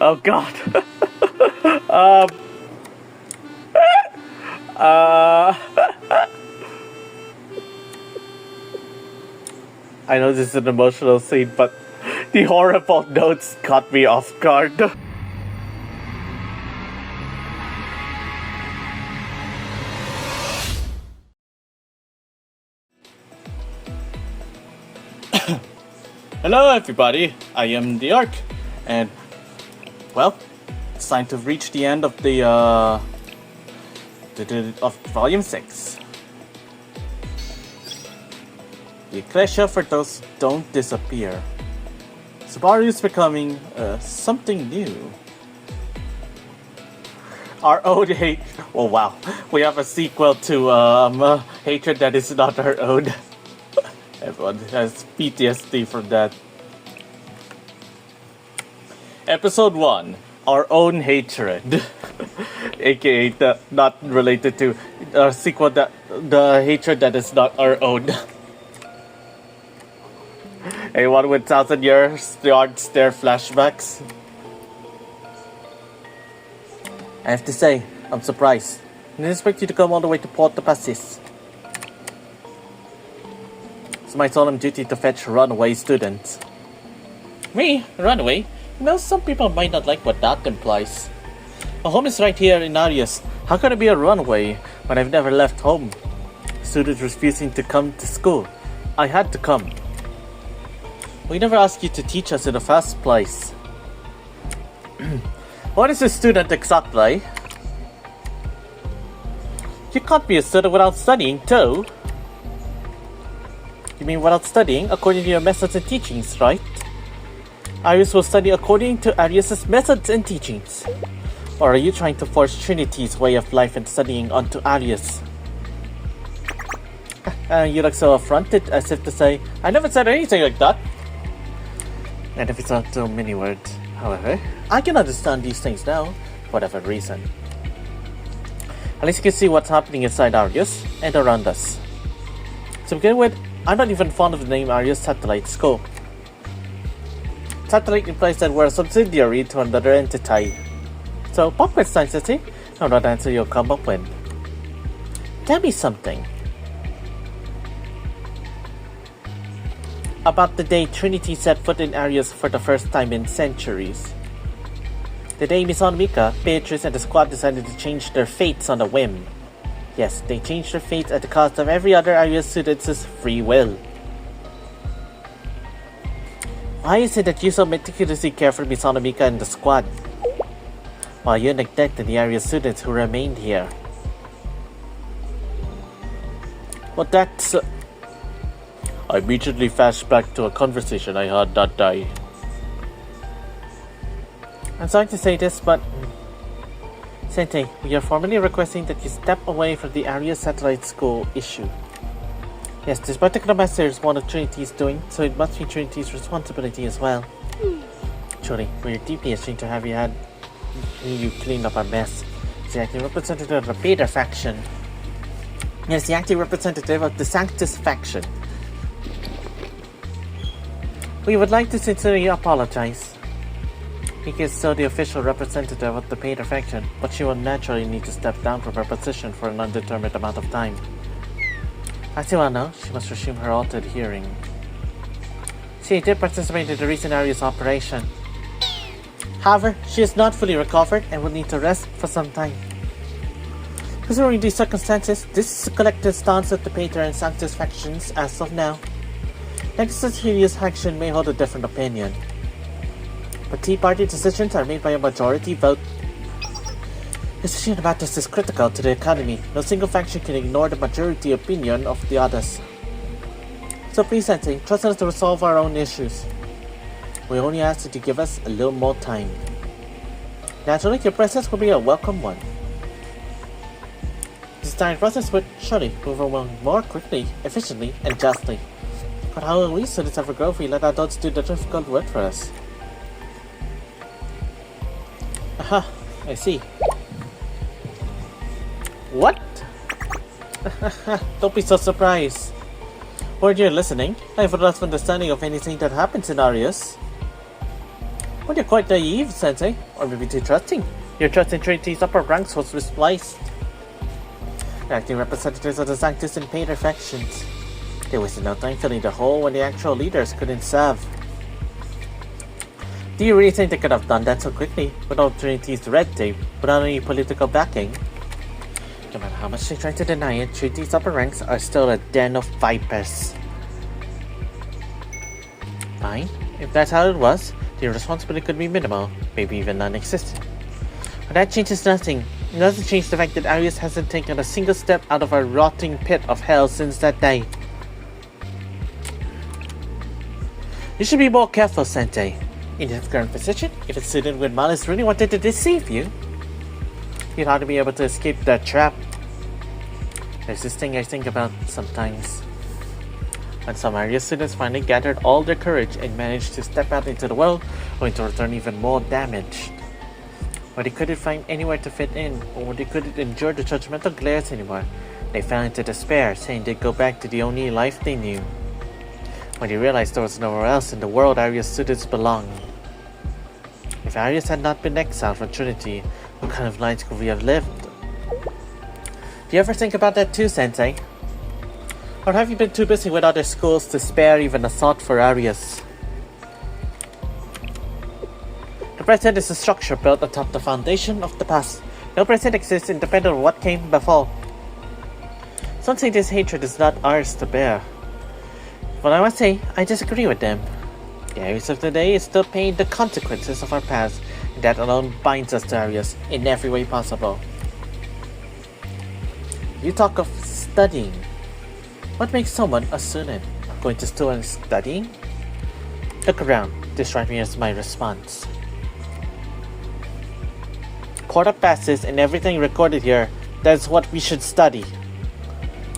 Oh God. um. I know this is an emotional scene, but the horrible notes caught me off guard. Hello everybody, I am the Ark, and well, it's time to reach the end of the of volume 6. The Ecclesia for those don't disappear. Subaru is becoming something new. Our own hate. Oh wow, we have a sequel to hatred that is not our own. Everyone has PTSD from that. Episode 1, Our Own Hatred. AKA the not related to sequel that the hatred that is not our own. Anyone with 1,000 years yard stare flashbacks? I have to say, I'm surprised. I didn't expect you to come all the way to Port de Passis. It's my solemn duty to fetch runaway students. Me? Runaway? You know, some people might not like what that implies. My home is right here in Arius. How can I be a runaway when I've never left home? Students refusing to come to school. I had to come. We never asked you to teach us in the first place. What is a student exactly? You can't be a student without studying, too. You mean without studying according to your methods and teachings, right? Arius will study according to Arius' methods and teachings. Or are you trying to force Trinity's way of life and studying onto Arius? You look so affronted, as if to say, I never said anything like that. And if it's not so many words, however, I can understand these things now, for whatever reason. At least you can see what's happening inside Arius and around us. To begin with, I'm not even fond of the name Arius Satellite School. Satellite implies that we're a subsidiary to another entity. So, what question, City? Know what answer you'll come up with. Tell me something. About the day Trinity set foot in Arius for the first time in centuries. The day Miss Harmonica, Beatrice, and the squad decided to change their fates on a whim. Yes, they changed their fates at the cost of every other Arius student's free will. Why is it that you so meticulously care for Miss Harmonica and the squad, while you neglected the Arius students who remained here? Well, that's... I immediately flashed back to a conversation I had that day. I'm sorry to say this, but... Sente, we are formally requesting that you step away from the Arius Satellite School issue. Yes, this particular master is one of Trinity's doing, so it must be Trinity's responsibility as well. Truly, we are deeply ashamed to have you clean up our mess. As the acting representative of the Beta faction. Yes, the acting representative of the Sanctus faction. We would like to sincerely apologize. He is still the official representative of the Beta faction, but she will naturally need to step down from her position for an undetermined amount of time. As you all know, she must resume her altered hearing. She did participate in the recent Arius operation. However, she is not fully recovered and will need to rest for some time. Considering these circumstances, this is the collective stance of the Beta and Sanctus factions as of now. Nexus's Helios faction may hold a different opinion, but Tea Party decisions are made by a majority vote. Decision about this is critical to the Academy. No single faction can ignore the majority opinion of the others. So please, Sensei, trust us to resolve our own issues. We only ask that you give us a little more time. Naturally, your presence will be a welcome one. This entire process would surely move along more quickly, efficiently, and justly. But how will we students ever grow if we let adults do the difficult work for us? Aha, I see. What? Don't be so surprised. When you're listening, I have a rough understanding of anything that happens in Arius. Well, you're quite naive, Sensei. Or maybe too trusting. Your trust in Trinity's upper ranks was misplaced. The acting representatives of the Sanctus and Painter factions. They wasted no time filling the hole when the actual leaders couldn't serve. Do you really think they could have done that so quickly, without Trinity's red tape, without any political backing? No matter how much they try to deny it, Trinity's upper ranks are still a den of vipers. Fine. If that's how it was, the responsibility could be minimal, maybe even non-existent. But that changes nothing. It doesn't change the fact that Arius hasn't taken a single step out of our rotting pit of hell since that day. You should be more careful, Sensei. In his current position, if a student with malice really wanted to deceive you, you'd ought to be able to escape that trap. There's this thing I think about sometimes. When some Arius students finally gathered all their courage and managed to step out into the world, only to return even more damaged. Or they couldn't find anywhere to fit in, or they couldn't endure the judgmental glares anymore, they fell into despair, saying they'd go back to the only life they knew. When they realized there was nowhere else in the world Arius students belonged. If Arius had not been exiled from Trinity, what kind of lives could we have lived? Do you ever think about that too, Sensei? Or have you been too busy with other schools to spare even a thought for Arius? The present is a structure built atop the foundation of the past. No present exists independent of what came before. Some say this hatred is not ours to bear. But I must say, I disagree with them. The Arius of today is still paying the consequences of our past, and that alone binds us to Arius in every way possible. You talk of studying. What makes someone a student? Going to school and studying? Look around. This strikes me as my response. Quarter passes and everything recorded here. That's what we should study.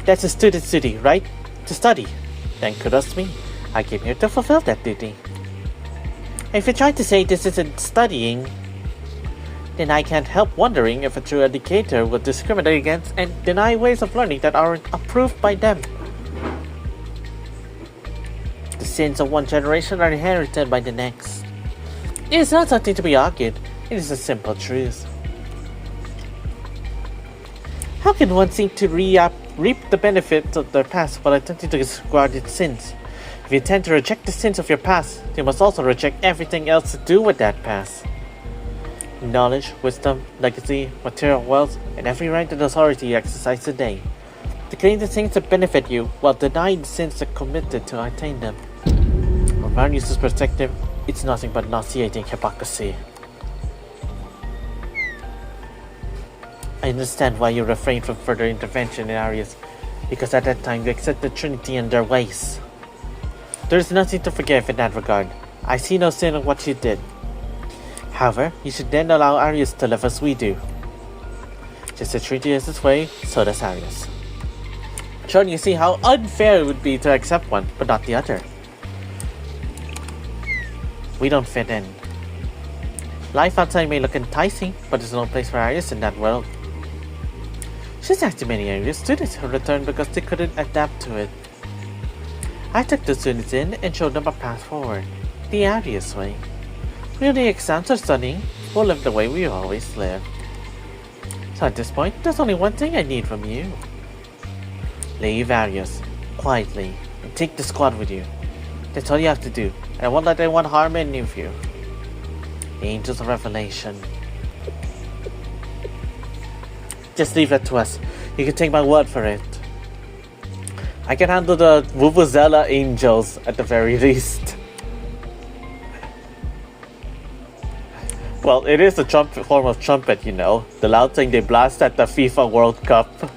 That's a student's duty, right? To study. Then kudos me. I came here to fulfill that duty. If you're trying to say this isn't studying, then I can't help wondering if a true educator would discriminate against and deny ways of learning that aren't approved by them. The sins of one generation are inherited by the next. It is not something to be argued. It is a simple truth. How can one seem to reap the benefits of their past while attempting to disregard its sins? If you intend to reject the sins of your past, you must also reject everything else to do with that past. Knowledge, wisdom, legacy, material wealth, and every right and authority you exercise today. To claim the things that benefit you while denying the sins that committed to attain them. From Arius' perspective, it's nothing but nauseating hypocrisy. I understand why you refrained from further intervention in Arius, because at that time you accepted Trinity and their ways. There is nothing to forgive in that regard. I see no sin in what you did. However, you should then allow Arius to live as we do. Just as Trinity is its way, so does Arius. Sure, you see how unfair it would be to accept one, but not the other. We don't fit in. Life outside may look enticing, but there's no place for Arius in that world. She's actually many Arius students who returned because they couldn't adapt to it. I took the students in and showed them a path forward, the Arius way. When the exams are studying, we'll live the way we always live. So at this point, there's only one thing I need from you. Leave Arius, quietly, and take the squad with you. That's all you have to do, and I won't let anyone harm any of you. The Angels of Revelation. Just leave that to us. You can take my word for it. I can handle the Vuvuzela Angels at the very least. Well, it is a form of trumpet, you know. The loud thing they blast at the FIFA World Cup.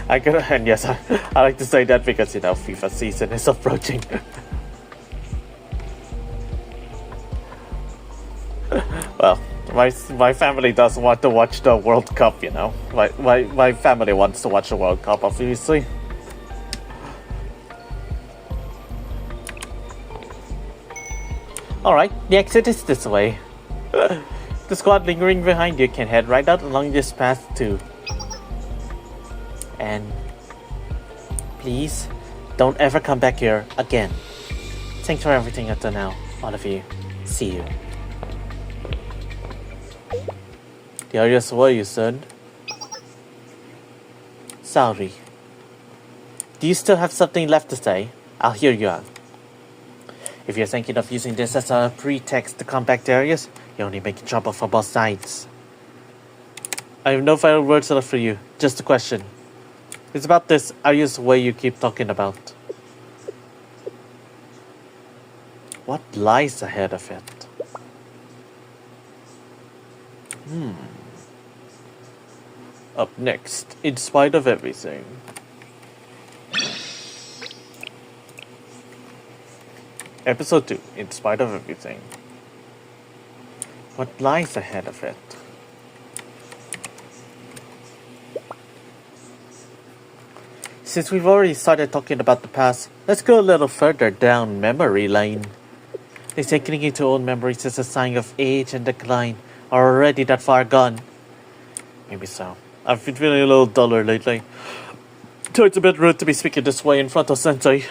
And yes, I like to say that because, you know, FIFA season is approaching. Well, my family doesn't want to watch the World Cup, you know. My family wants to watch the World Cup, obviously. Alright, the exit is this way. The squad lingering behind you can head right out along this path too. And please, don't ever come back here again. Thanks for everything up to now, all of you. see you. The Arius way, you said. Sorry. Do you still have something left to say? I'll hear you out. If you're thinking of using this as a pretext to come back to Arius, you're only making trouble for both sides. I have no final words left for you. Just a question. It's about this Arius way you keep talking about. What lies ahead of it? Up next, in spite of everything. Episode 2, in spite of everything. What lies ahead of it? Since we've already started talking about the past, let's go a little further down memory lane. They say clinging to old memories is a sign of age and decline are already that far gone. Maybe so. I've been feeling a little duller lately. So it's a bit rude to be speaking this way in front of Sensei.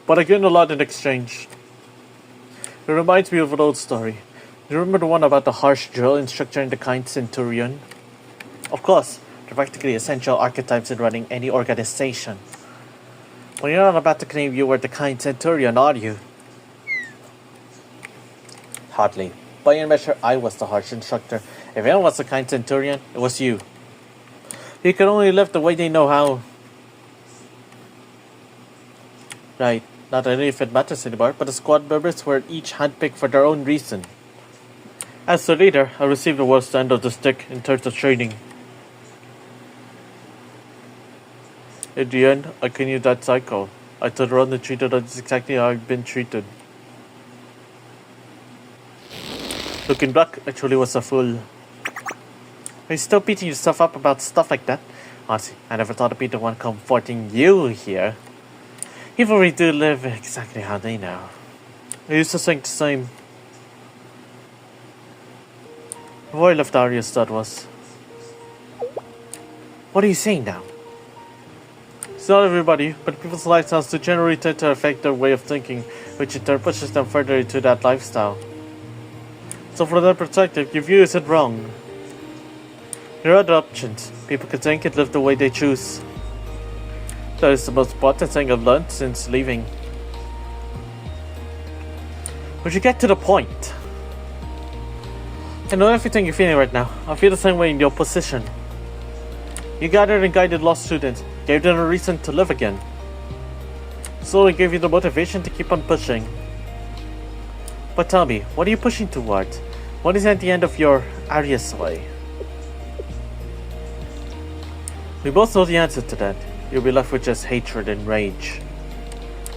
But I gained a lot in exchange. It reminds me of an old story. Do you remember the one about the harsh drill instructor and the kind centurion? Of course, they're practically essential archetypes in running any organization. But you're not about to claim you were the kind centurion, are you? Hardly. By your measure, I was the harsh instructor. If anyone was the kind centurion, it was you. You can only live the way they know how. Right, not only if it matters anymore, but the squad members were each handpicked for their own reason. As the leader, I received the worst end of the stick in terms of training. In the end, I continued that cycle. I turned around and treated others exactly how I've been treated. Looking back, I truly was a fool. Are you still beating yourself up about stuff like that? Honestly, I never thought I'd be the one comforting you here. People really do live exactly how they know. I used to think the same. Before I left Arius, that was. What are you saying now? It's not everybody, but people's lifestyles do generally tend to affect their way of thinking, which in turn pushes them further into that lifestyle. So from that perspective, your view isn't wrong. There are other options. People can think and live the way they choose. That is the most important thing I've learned since leaving. Would you get to the point? I know everything you're feeling right now. I feel the same way in your position. You gathered and guided lost students, gave them a reason to live again. Slowly gave you the motivation to keep on pushing. But tell me, what are you pushing towards? What is at the end of your Arius way? We both know the answer to that. You'll be left with just hatred and rage.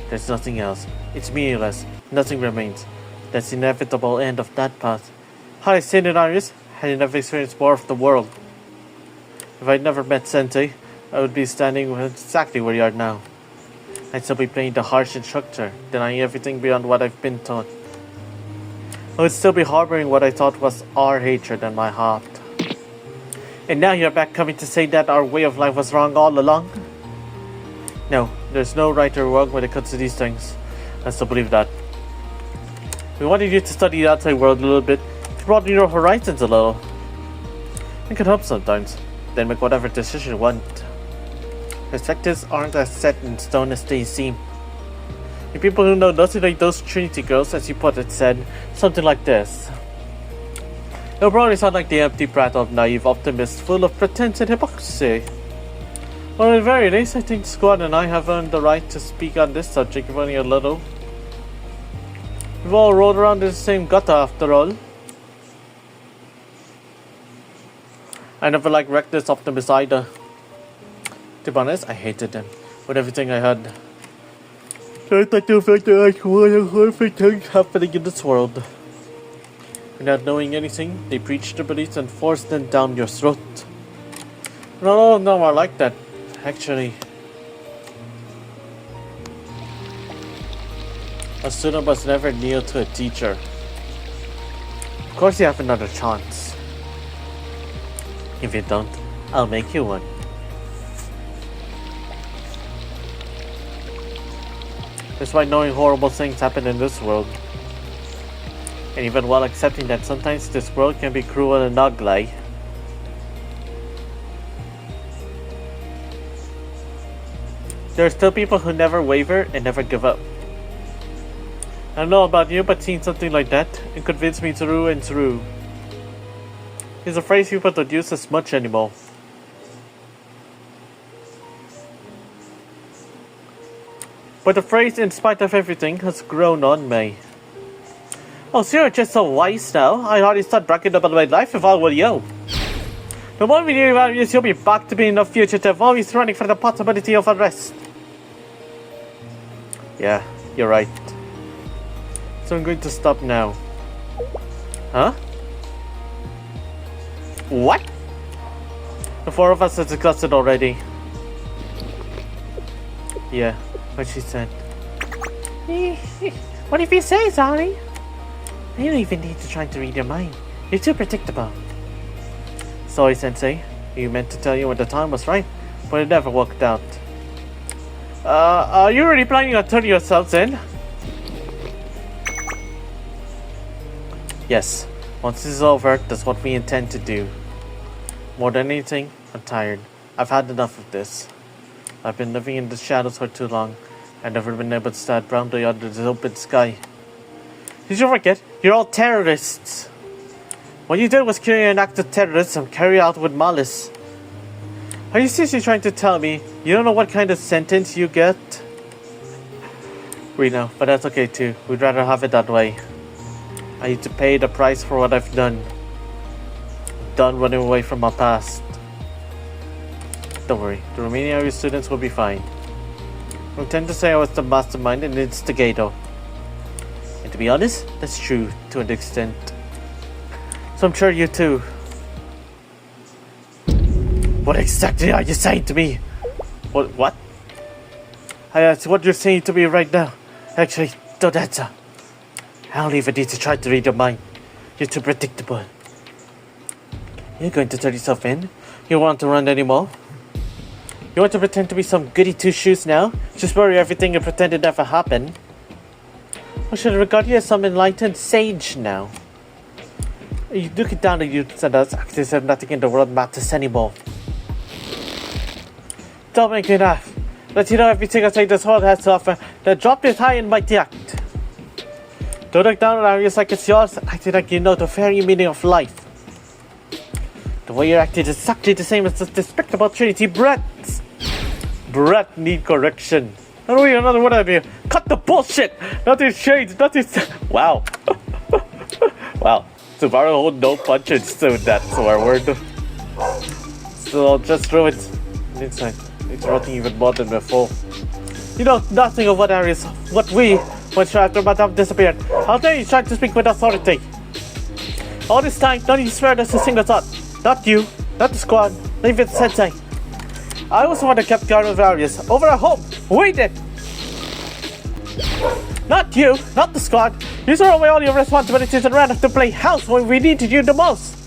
There's nothing else. It's meaningless. Nothing remains. That's the inevitable end of that path. Had I stayed in Arius, had I never experienced more of the world. If I'd never met Sensei, I would be standing exactly where you are now. I'd still be playing the harsh instructor, denying everything beyond what I've been taught. I would still be harboring what I thought was our hatred in my heart. And now you're back coming to say that our way of life was wrong all along? No, there's no right or wrong when it comes to these things. I still believe that. We wanted you to study the outside world a little bit, to broaden your horizons a little. It can help sometimes, then make whatever decision you want. Perspectives aren't as set in stone as they seem. The people who know nothing like those Trinity girls, as you put it, said something like this. It'll probably sound like the empty prattle of naive optimists full of pretense and hypocrisy. Well, at the very least, I think Squad and I have earned the right to speak on this subject, if only a little. We've all rolled around in the same gutter, after all. I never liked reckless optimists either. To be honest, I hated them, with everything I had. I thought they felt like one of the horrific things happening in this world. Without knowing anything, they preached their beliefs and forced them down your throat. No, I like that, actually. A student must never kneel to a teacher. Of course you have another chance. If you don't, I'll make you one. Despite knowing horrible things happen in this world, And even while accepting that sometimes this world can be cruel and ugly, there are still people who never waver and never give up. I don't know about you, but seeing something like that, it convinced me through and through. It's a phrase people don't use as much anymore. But the phrase, in spite of everything, has grown on me. Oh, so you're just so wise now. I'd already start bragging about my life if I were you. The more we hear about Arius, you'll be back to being a fugitive, always running for the possibility of arrest. Yeah, you're right. So I'm going to stop now. Huh? What? The four of us are disgusted already. Yeah, what she said. What if you say, sorry? You don't even need to try to read your mind. You're too predictable. Sorry, Sensei. You meant to tell you when the time was right, but it never worked out. Are you already planning on turning yourselves in? Yes. Once this is over, that's what we intend to do. More than anything, I'm tired. I've had enough of this. I've been living in the shadows for too long. I've never been able to stand proudly under this open sky. Did you forget? You're all terrorists. What you did was carry an act of terrorism carried out with malice. Are you seriously trying to tell me you don't know what kind of sentence you get? We know, but that's okay too. We'd rather have it that way. I need to pay the price for what I've done. Done running away from my past. Don't worry, the remaining Arius students will be fine. I tend to say I was the mastermind and instigator. And to be honest, that's true to an extent. So I'm sure you too. What exactly are you saying to me? What? That's what you're saying to me right now. Actually, don't answer. I don't even need to try to read your mind. You're too predictable. You're going to turn yourself in? You don't want to run anymore? You want to pretend to be some goody two-shoes now? Just bury everything and pretend it never happened? Or should I regard you as some enlightened sage now? You look it down at you and us as if nothing in the world matters anymore. Don't make me laugh. Let you know everything I say this world has to offer. Then drop this high and mighty act. Don't look down on Arius like it's yours, acting like you know the very meaning of life. The way you're acting is exactly the same as the despicable Trinity brats. Brat need correction. Not only another one of you. Cut the bullshit! Nothing's changed, nothing's... Wow. Wow. To borrow a whole no punch and soon that swear word. So I'll just throw it inside. It's rotting even more than before. You know nothing of what Arius, what we, when after Madame disappeared. How dare you try to speak with authority? All this time, none of you spared us a single thought. Not you, not the squad, not even Sensei. I was the one that kept guard of Arius. Over at home, we did. Not you, not the squad. You threw away all your responsibilities and ran off to play house when we needed you the most.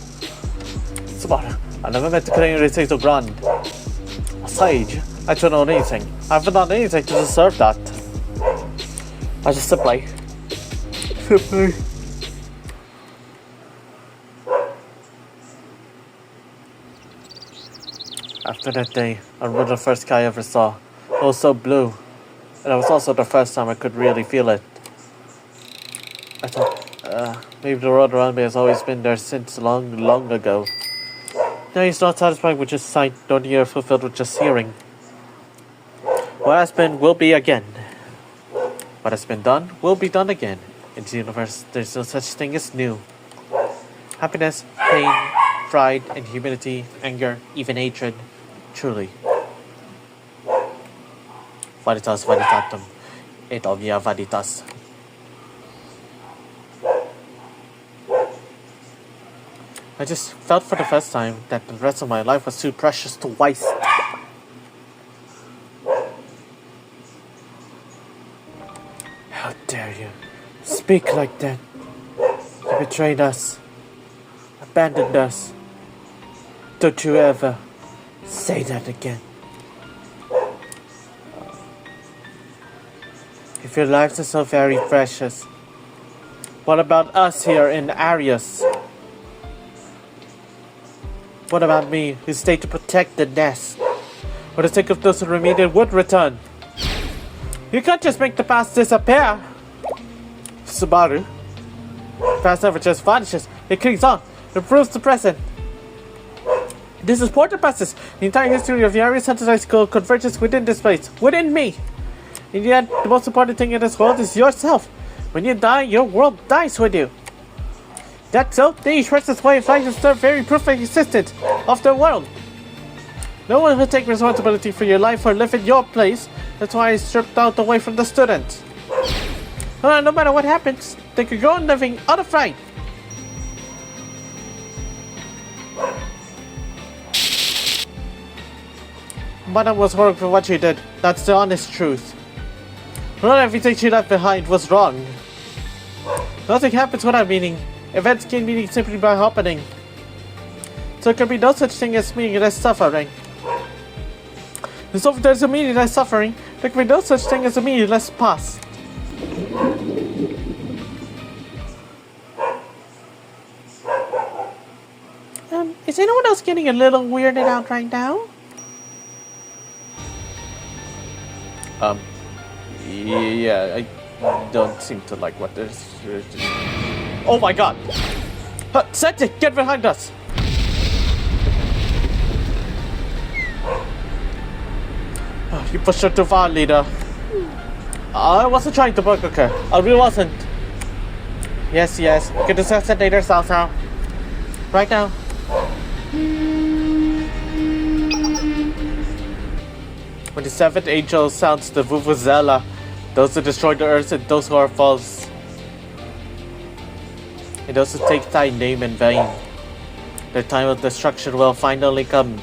Smart. I never meant to claim you say so grand. A sage? I don't know anything. I haven't done anything to deserve that. I just simply. After that day, I remember the first sky I ever saw. It was so blue. And it was also the first time I could really feel it. I thought, maybe the world around me has always been there since long, long ago. Now he's not satisfied with just sight, nor the ear fulfilled with just hearing. What has been, will be again. What has been done, will be done again. In the universe, there's no such thing as new. Happiness, pain, pride, and humility, anger, even hatred. Truly. Veritas veritatum, et omnia veritas. I just felt for the first time that the rest of my life was too precious to waste. How dare you speak like that? You betrayed us, abandoned us. Don't you ever say that again. If your lives are so very precious, What about us here in Arius? What about me, who stayed to protect the nest? For the sake of those who remain, it would return. You can't just make the past disappear. Subaru. Past never just vanishes. It clings on. It proves the present. This is Porter Passes. The entire history of the Arius High School converges within this place. Within me. In the end, the most important thing in this world is yourself. When you die, your world dies with you. That's so, the each person's way of life is the very proof of existence of the world. No one will take responsibility for your life or live in your place. That's why I stripped out away from the students. No matter what happens, they can go on living unafraid. Madam was horrible for what she did. That's the honest truth. Not everything she left behind was wrong. Nothing happens without meaning. Events gain meaning simply by happening. So there can be no such thing as meaningless suffering. And so if there's a meaningless suffering, there can be no such thing as a meaningless past. Is anyone else getting a little weirded out right now? Yeah, I don't seem to like what this. Oh my god! Sensei, get behind us! You pushed her too far, leader. I wasn't trying to bug her. I really wasn't. Yes. We can discuss it later, Sao. Right now. When the seventh angel sounds the vuvuzela, those who destroy the earth and those who are false, and those who take thy name in vain, their time of destruction will finally come.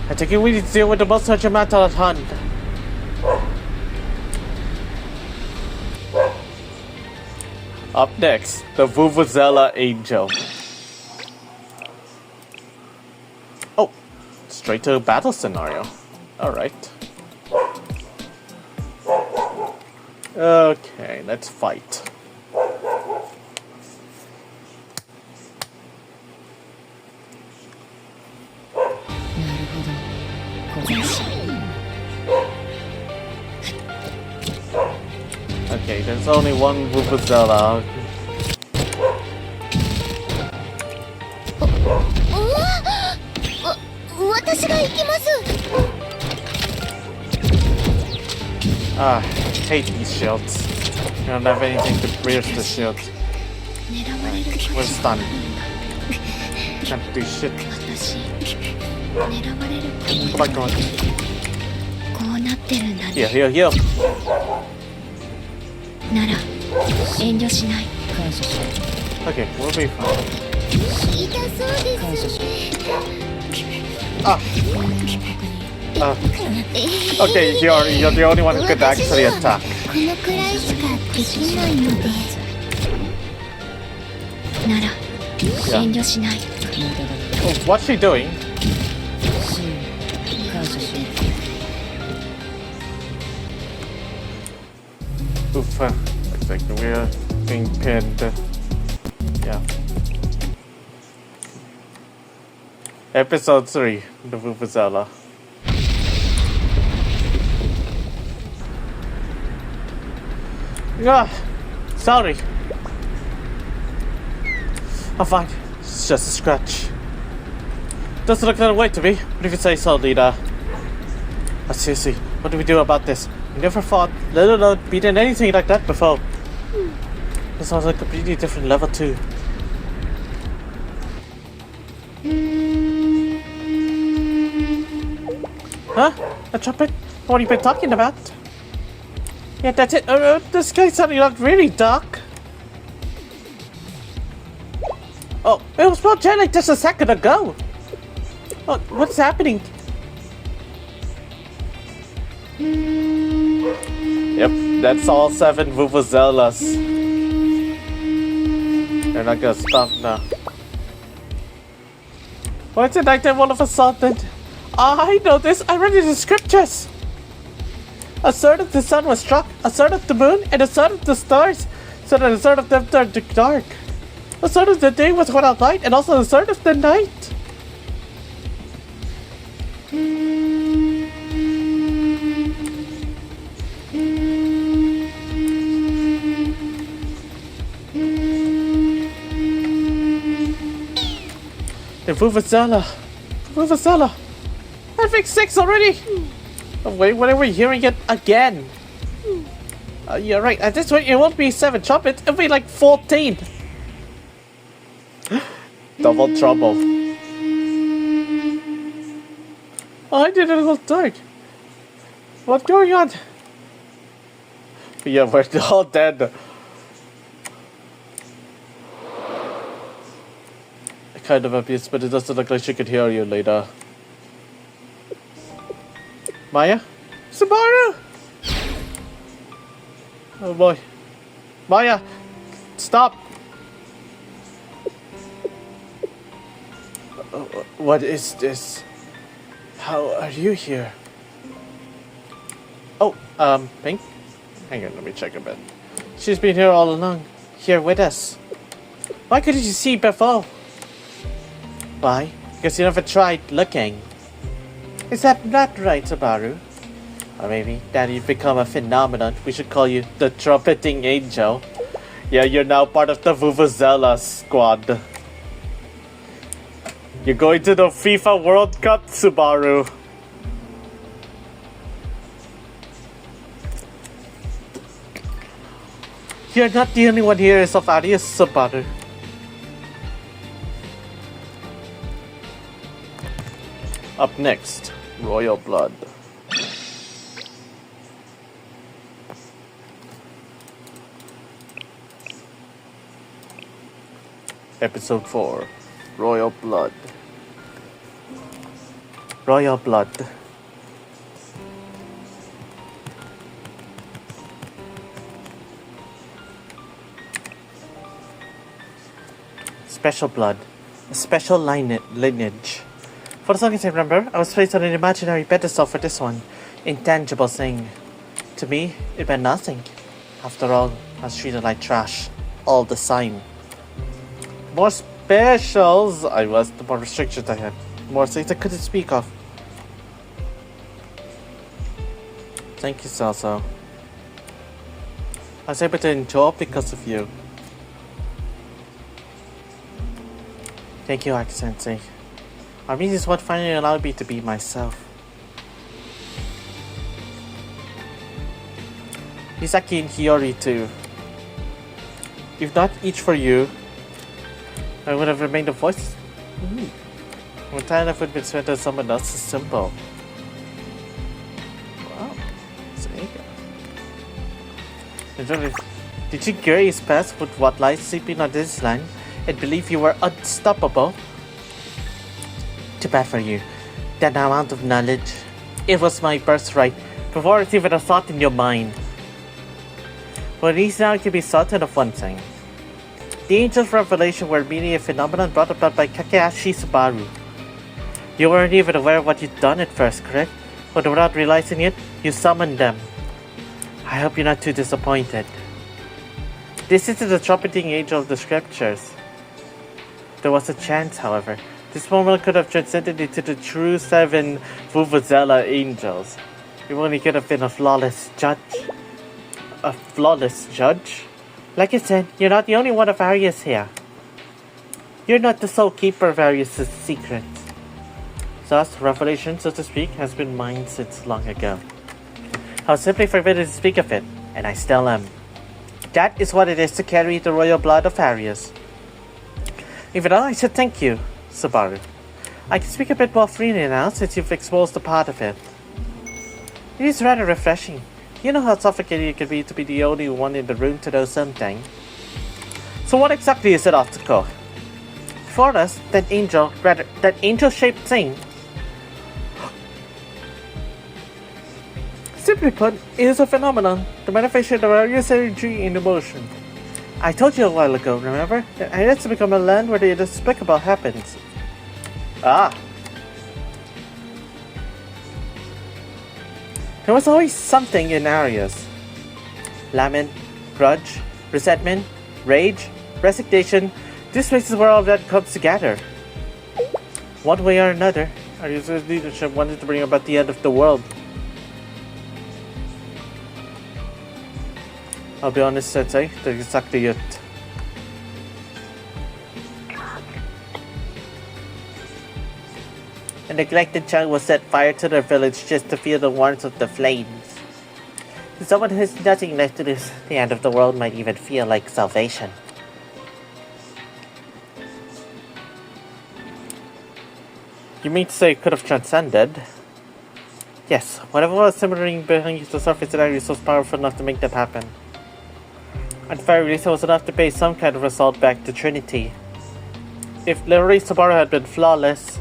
I think we need to deal with the most urgent matter at hand. Up next, the Vuvuzela Angel. Oh, straight to a battle scenario. Alright. Okay, let's fight. Okay, there's only one Vuvuzela. I hate these shields. I don't have anything to pierce the shield. We're stunned. Can't do shit. Oh my god. Heal. Okay, we'll be fine. Okay, you're the only one who could actually attack. Oh, what's she doing? Oof, looks like we're being pinned. Yeah. Episode 3, the Vuvuzela. Sorry. I'm fine. It's just a scratch. Doesn't look that way to me. What if you say so, leader? Seriously, what do we do about this? We never fought, let alone beaten anything like that before. This sounds like a completely different level too. Huh? A trumpet? What have you been talking about? Yeah, that's it. This guy suddenly looked really dark. Oh, it was more angelic just a second ago. Oh, what's happening? Yep, that's all 7 Vuvuzelas. They're not gonna stop now. Why tonight then all of a sudden? I know this, I read it in the scriptures. A third of the sun was struck, a third of the moon, and a third of the stars, so that a third of them turned dark. A third of the day was without light, and also a third of the night. The Vuvuzela. I think 6 already. Oh, wait, what are we hearing it again? You're right. At this rate, it won't be 7 trumpets. It'll be like 14. Double trouble. Oh, I did it a little dark. What's going on? Yeah, we're all dead. Kind of obvious, but it doesn't look like she could hear you later. Maya? Subaru! Oh boy. Maya! Stop! What is this? How are you here? Oh, Pink? Hang on, let me check a bit. She's been here all along. Here with us. Why couldn't you see before? Why? Because you never tried looking. Is that not right, Subaru? Or maybe that you've become a phenomenon. We should call you the Trumpeting Angel. Yeah, you're now part of the Vuvuzela squad. You're going to the FIFA World Cup, Subaru. You're not the only one here is of Arius, Subaru. Up next, Royal Blood. Episode 4, Royal Blood. Royal Blood. Special blood. A special lineage. For as long as I remember, I was placed on an imaginary pedestal for this one intangible thing. To me, it meant nothing. After all, I was treated like trash all the time. The more specials I was, the more restrictions I had. The more things I couldn't speak of. Thank you, Salso. I was able to enjoy because of you. Thank you, Arc-sensei. Arius is what finally allowed me to be myself. Misaki and Hiyori too. If not each for you, I would have remained a voice. When time would have been spent on someone else's symbol. Wow. Sega. Did you gaze past with what lies sleeping on this land and believe you were unstoppable? Too bad for you. That amount of knowledge. It was my birthright, before it's even a thought in your mind. But at least now it can be certain of one thing. The Angel's revelation were merely a phenomenon brought about by Kakehashi Subaru. You weren't even aware of what you'd done at first, correct? But without realizing it, you summoned them. I hope you're not too disappointed. This isn't the Trumpeting Angel of the scriptures. There was a chance, however. This moment could have transcended into the true 7 Vuvuzela angels. You only could have been a flawless judge. A flawless judge? Like I said, you're not the only one of Arius here. You're not the sole keeper of Arius' secrets. Thus, revelation, so to speak, has been mine since long ago. I was simply forbidden to speak of it, and I still am. That is what it is to carry the royal blood of Arius. Even though I should thank you, Subaru. I can speak a bit more freely now since you've exposed a part of it. It is rather refreshing. You know how suffocating it can be to be the only one in the room to know something. So what exactly is it, Atsuko? For us, that angel-shaped thing. Simply put, it is a phenomenon, the manifestation of Arius energy in emotion. I told you a while ago, remember? That it has to become a land where the inexplicable happens. Ah. There was always something in Arius. Lament, grudge, resentment, rage, resignation. These places where all that comes together. One way or another, Arius' leadership wanted to bring about the end of the world. I'll be honest, Sensei, that's exactly it. A neglected child will set fire to their village just to feel the warmth of the flames. To someone who has nothing left to lose, the end of the world might even feel like salvation. You mean to say it could have transcended? Yes, whatever was simmering beneath the surface in Arius was powerful enough to make that happen. At the very least, it was enough to pay some kind of assault back to Trinity. If literally Subaru had been flawless,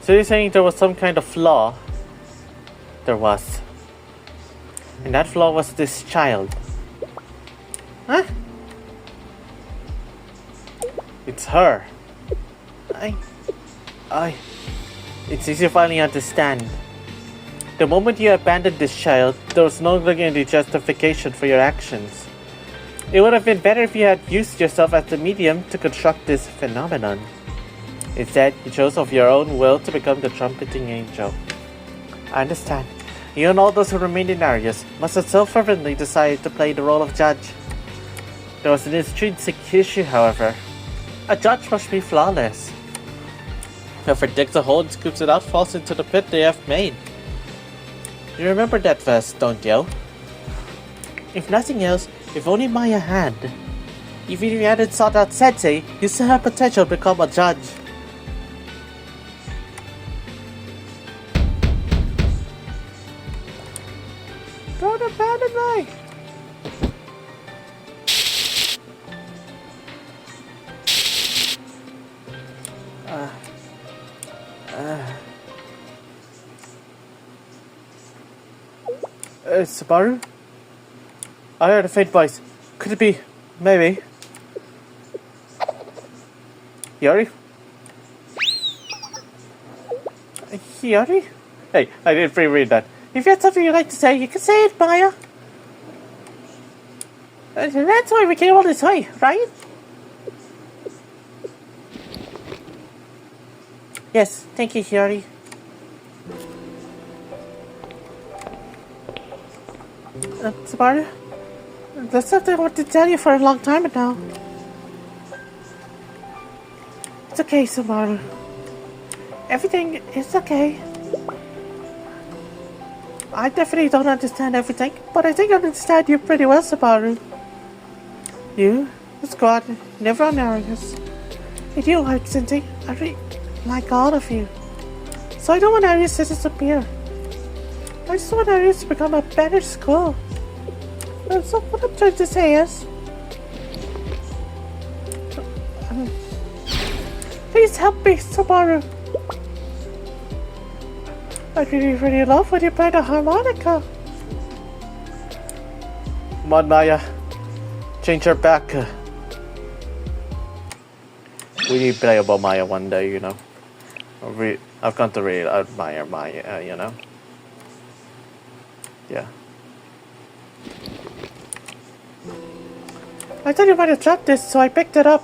so you're saying there was some kind of flaw? There was. And that flaw was this child. Huh? It's her. It's easy to finally understand. The moment you abandoned this child, there was no longer any justification for your actions. It would have been better if you had used yourself as the medium to construct this phenomenon. Instead, you chose of your own will to become the Trumpeting Angel. I understand. You and all those who remained in Arius must have so fervently decided to play the role of judge. There was an intrinsic issue, however. A judge must be flawless. Whoever digs a hole and scoops it out falls into the pit they have made. You remember that verse, don't you? If nothing else, if only Maya had. Even if you hadn't sought out Sensei, you still have potential to become a judge. Don't abandon me! Subaru? I heard a faint voice. Could it be... maybe... Yori? Yori? Hey, I didn't pre-read that. If you had something you'd like to say, you can say it, Maya. That's why we came all this way, right? Yes, thank you, Yori. Subaru? That's something I wanted to tell you for a long time now. It's okay, Subaru. Everything is okay. I definitely don't understand everything, but I think I understand you pretty well, Subaru. You, the squad, never on Arius. And you, like Sensei, I really like all of you. So I don't want Arius to disappear. I just want Arius to become a better school. So what I'm trying to say is... please help me, Subaru. I really love when you play the harmonica. Come on, Maya. Change her back. We need playable Maya one day, you know. I've come to really admire Maya, you know. Yeah. I thought you might have dropped this, so I picked it up.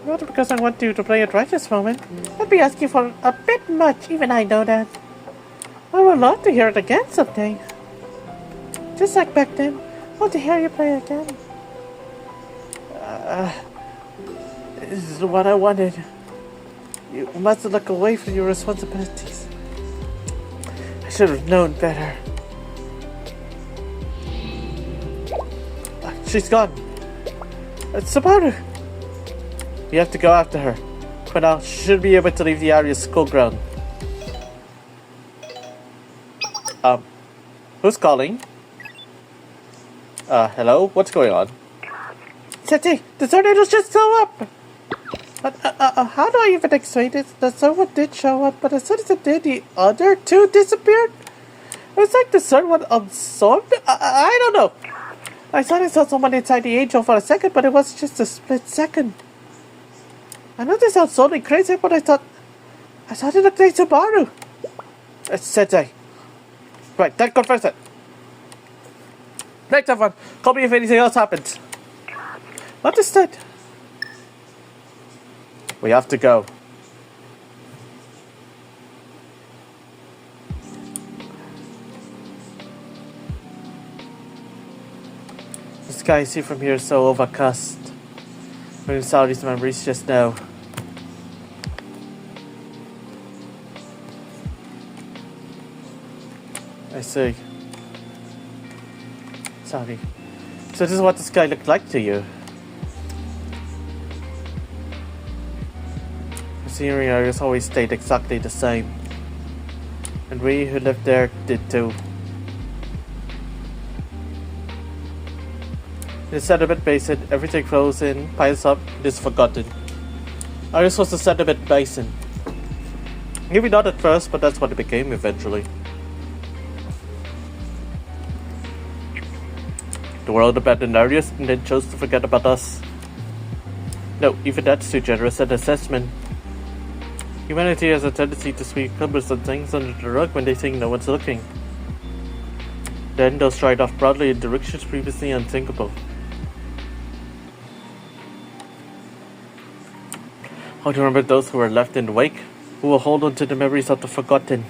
Not because I want you to play it right this moment. I'd be asking for a bit much, even I know that. I would love to hear it again someday. Just like back then, I want to hear you play again. This is what I wanted. You must look away from your responsibilities. I should have known better. She's gone. It's Subaru. You have to go after her. For now, she should be able to leave the Arius school ground. Who's calling? Hello? What's going on? Sensei, the tornadoes just show up! But, how do I even explain it? The third one did show up, but as soon as it did, the other two disappeared? It was like the third one absorbed? I don't know. I thought I saw someone inside the angel for a second, but it was just a split second. I know this sounds totally crazy, but I thought it looked like Subaru. Sensei. Right, that confirms it. Thanks, everyone. Call me if anything else happens. What is that? We have to go. The sky I see from here is so overcast. When I saw these memories just now. I see. Sorry. So this is what the sky looked like to you. The scenery areas always stayed exactly the same. And we who lived there did too. In the sediment basin, everything flows in, piles up, and is forgotten. Arius was the sediment basin. Maybe not at first, but that's what it became eventually. The world abandoned Arius and then chose to forget about us. No, even that's too generous an assessment. Humanity has a tendency to sweep cumbersome things under the rug when they think no one's looking. Then they'll stride off broadly in directions previously unthinkable. How to remember those who are left in the wake? Who will hold on to the memories of the forgotten?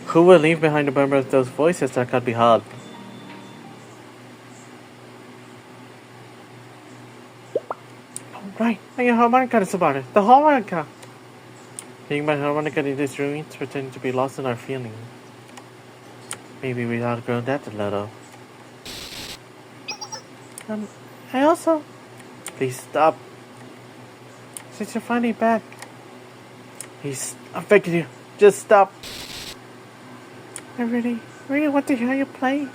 Who will leave behind the memory of those voices that can't be heard? Right, your harmonica is about it. The harmonica! Being my harmonica in these ruins pretending to be lost in our feelings. Maybe we've outgrown that a little. I also... Please stop. Since you're finally back. Please, I'm begging you, just stop. I really want to hear you play.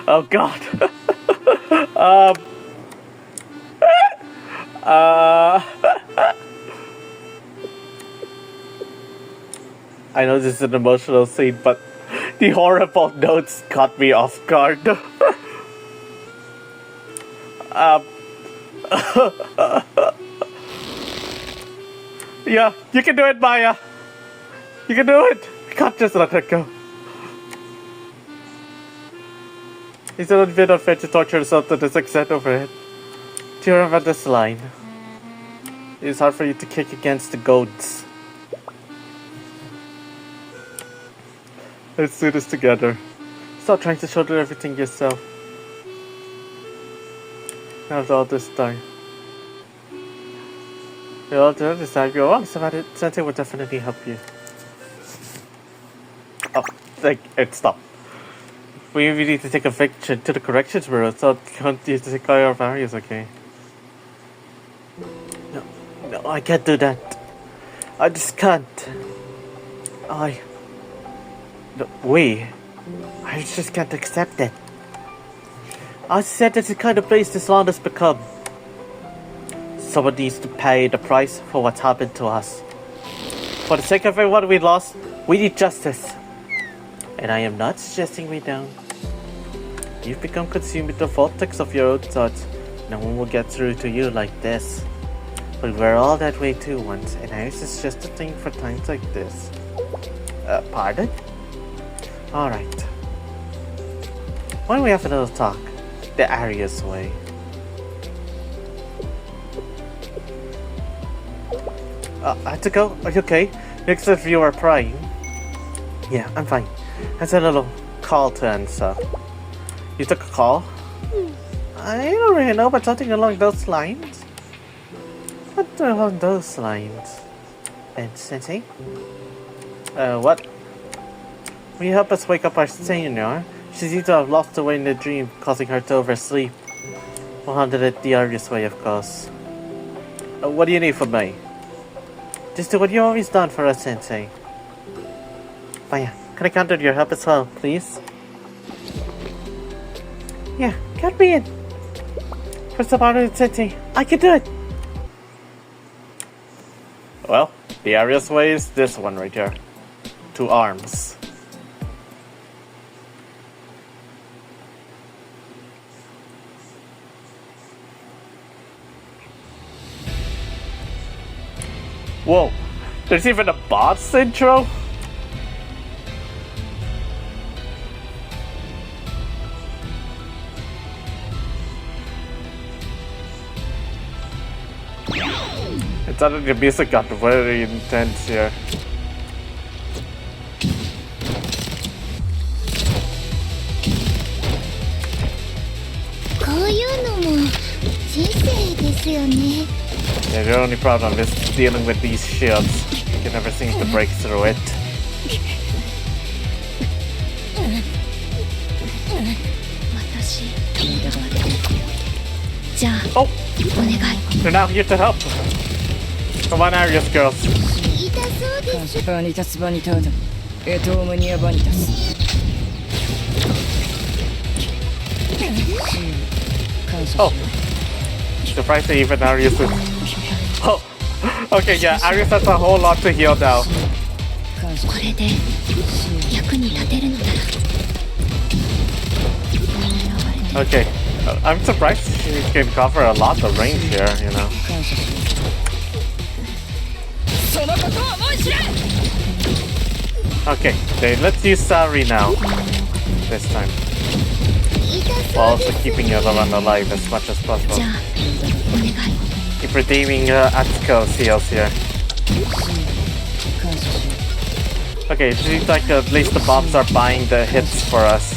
Oh God. I know this is an emotional scene, but the horrible notes caught me off guard. Yeah, you can do it, Maya. You can do it. You can't just let her go. It's a bit unfair to torture yourself to this extent over it. Do you remember this line? It's hard for you to kick against the goats. Let's do this together. Stop trying to shoulder everything yourself. After all this time. You're honest about it. Sensei will definitely help you. Oh, stop. We need to take a picture to the corrections bureau, so can't you take our Arius, okay? No, I can't do that. I just can't. I just can't accept it. I said it's the kind of place this land has become. Someone needs to pay the price for what's happened to us. For the sake of everyone we lost, we need justice. And I am not suggesting we don't. You've become consumed with the vortex of your own thoughts. No one will get through to you like this. But we're all that way too once, and Arius is just a thing for times like this. Pardon? Alright. Why don't we have another talk? The Arius way. I had to go? Are you okay? Next if you are crying. Yeah, I'm fine. That's a little call to answer. You took a call? I don't really know, but something along those lines. What along those lines? And Sensei? What? Will you help us wake up our senior? She seems to have lost her way in the dream, causing her to oversleep. We'll handle it the Arius way, of course. What do you need from me? Just do what you always done for us, Sensei. Fine. Can I count on your help as well, please? Yeah, count me in. First of all, Sensei, I can do it. Well, the Arius way is this one right here. 2 arms. Whoa, there's even a boss intro? It's suddenly the music got very intense here. Yeah, the only problem is dealing with these shields. You can never seem to break through it. Oh! They're now here to help! Come on, Arius girls! Oh! Surprisingly, even Arius is... Oh! Okay, yeah, Arius has a whole lot to heal now. Okay, I'm surprised she can cover a lot of range here, you know. Okay, let's use Sari now. This time. While also keeping the other one alive as much as possible. Keep redeeming Atsuko's heals here. Okay, it seems like at least the bombs are buying the hits for us.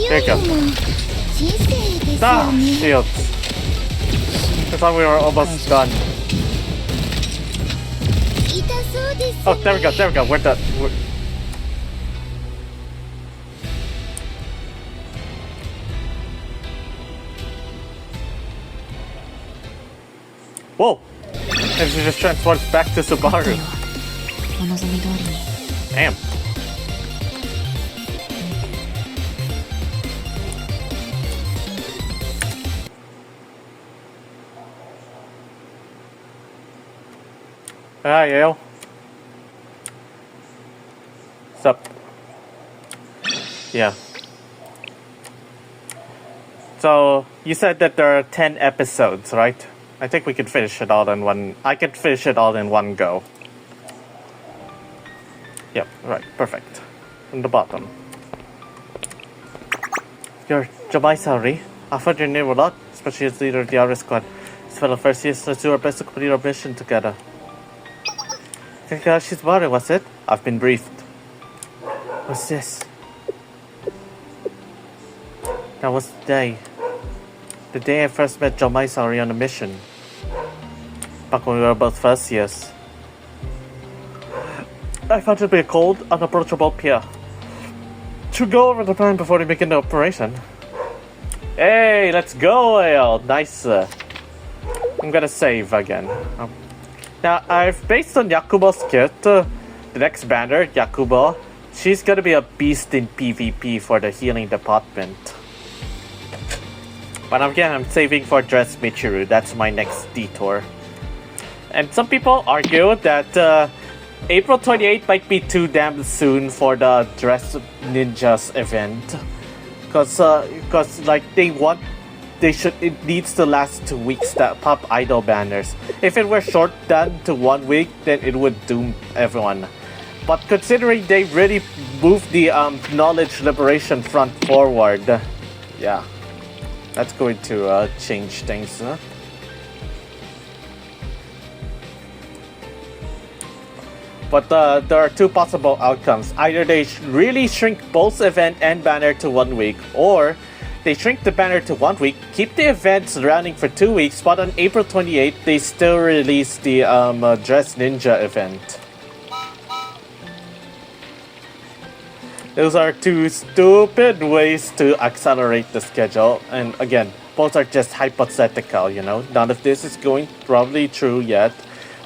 There you go. Ah, shields. I thought we were almost done. Oh, there we go, we're done. Whoa! And she just transforms back to Subaru. Damn. Hi, Yale. What's up? Yeah. So, you said that there are 10 episodes, right? I think we could finish it all in one... I could finish it all in one go. Yep, right, perfect. On the bottom. You're Jabai Saori. I've heard your name a lot, especially as leader of the Arius squad. This fellow first year, let's do our best to complete our mission together. She's worried, was it? I've been briefed. What's this? That was the day. The day I first met Jomai Saori on a mission. Back when we were both first years. I found it to be a cold, unapproachable pier. Should we go over the plan before we begin the operation? Hey, let's go, Ale. Nice. I'm gonna save again. Now, I've based on Yakubo's kit, the next banner, Yakubo. She's gonna be a beast in PvP for the healing department. But again, I'm saving for Dress Michiru. That's my next detour. And some people argue that April 28th might be too damn soon for the Dress Ninjas event. Cause like it needs to last 2 weeks, the pop idol banners. If it were short done to 1 week, then it would doom everyone. But considering they really moved the knowledge liberation front forward, yeah, that's going to change things. Huh? But there are two possible outcomes. Either they really shrink both event and banner to 1 week, or they shrink the banner to 1 week, keep the events running for 2 weeks, but on April 28th, they still release the Dress Ninja event. Those are two stupid ways to accelerate the schedule, and again, both are just hypothetical, you know? None of this is going probably true yet,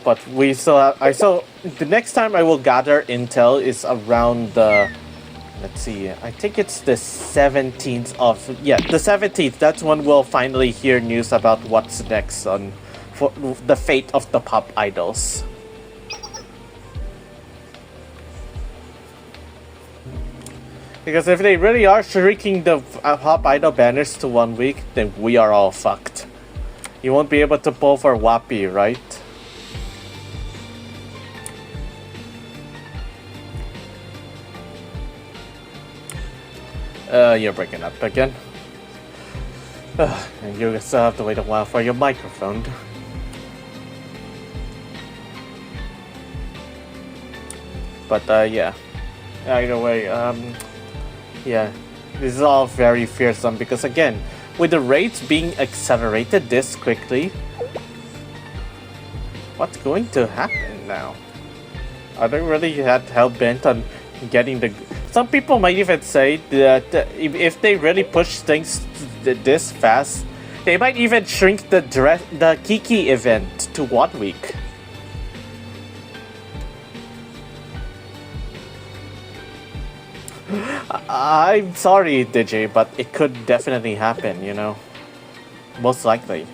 but we still have, the next time I will gather intel is around the, let's see, I think it's the 17th of, yeah, the 17th, that's when we'll finally hear news about what's next on, for the fate of the pop idols. Because if they really are shrinking the Hop Idol banners to 1 week, then we are all fucked. You won't be able to pull for Wappy, right? You're breaking up again. And you still have to wait a while for your microphone. But yeah. Either way, yeah. This is all very fearsome because again, with the rates being accelerated this quickly, what's going to happen now? Are they really hell-bent on getting the... Some people might even say that if they really push things this fast, they might even shrink the Kiki event to 1 week. I'm sorry, Digi, but it could definitely happen, you know. Most likely.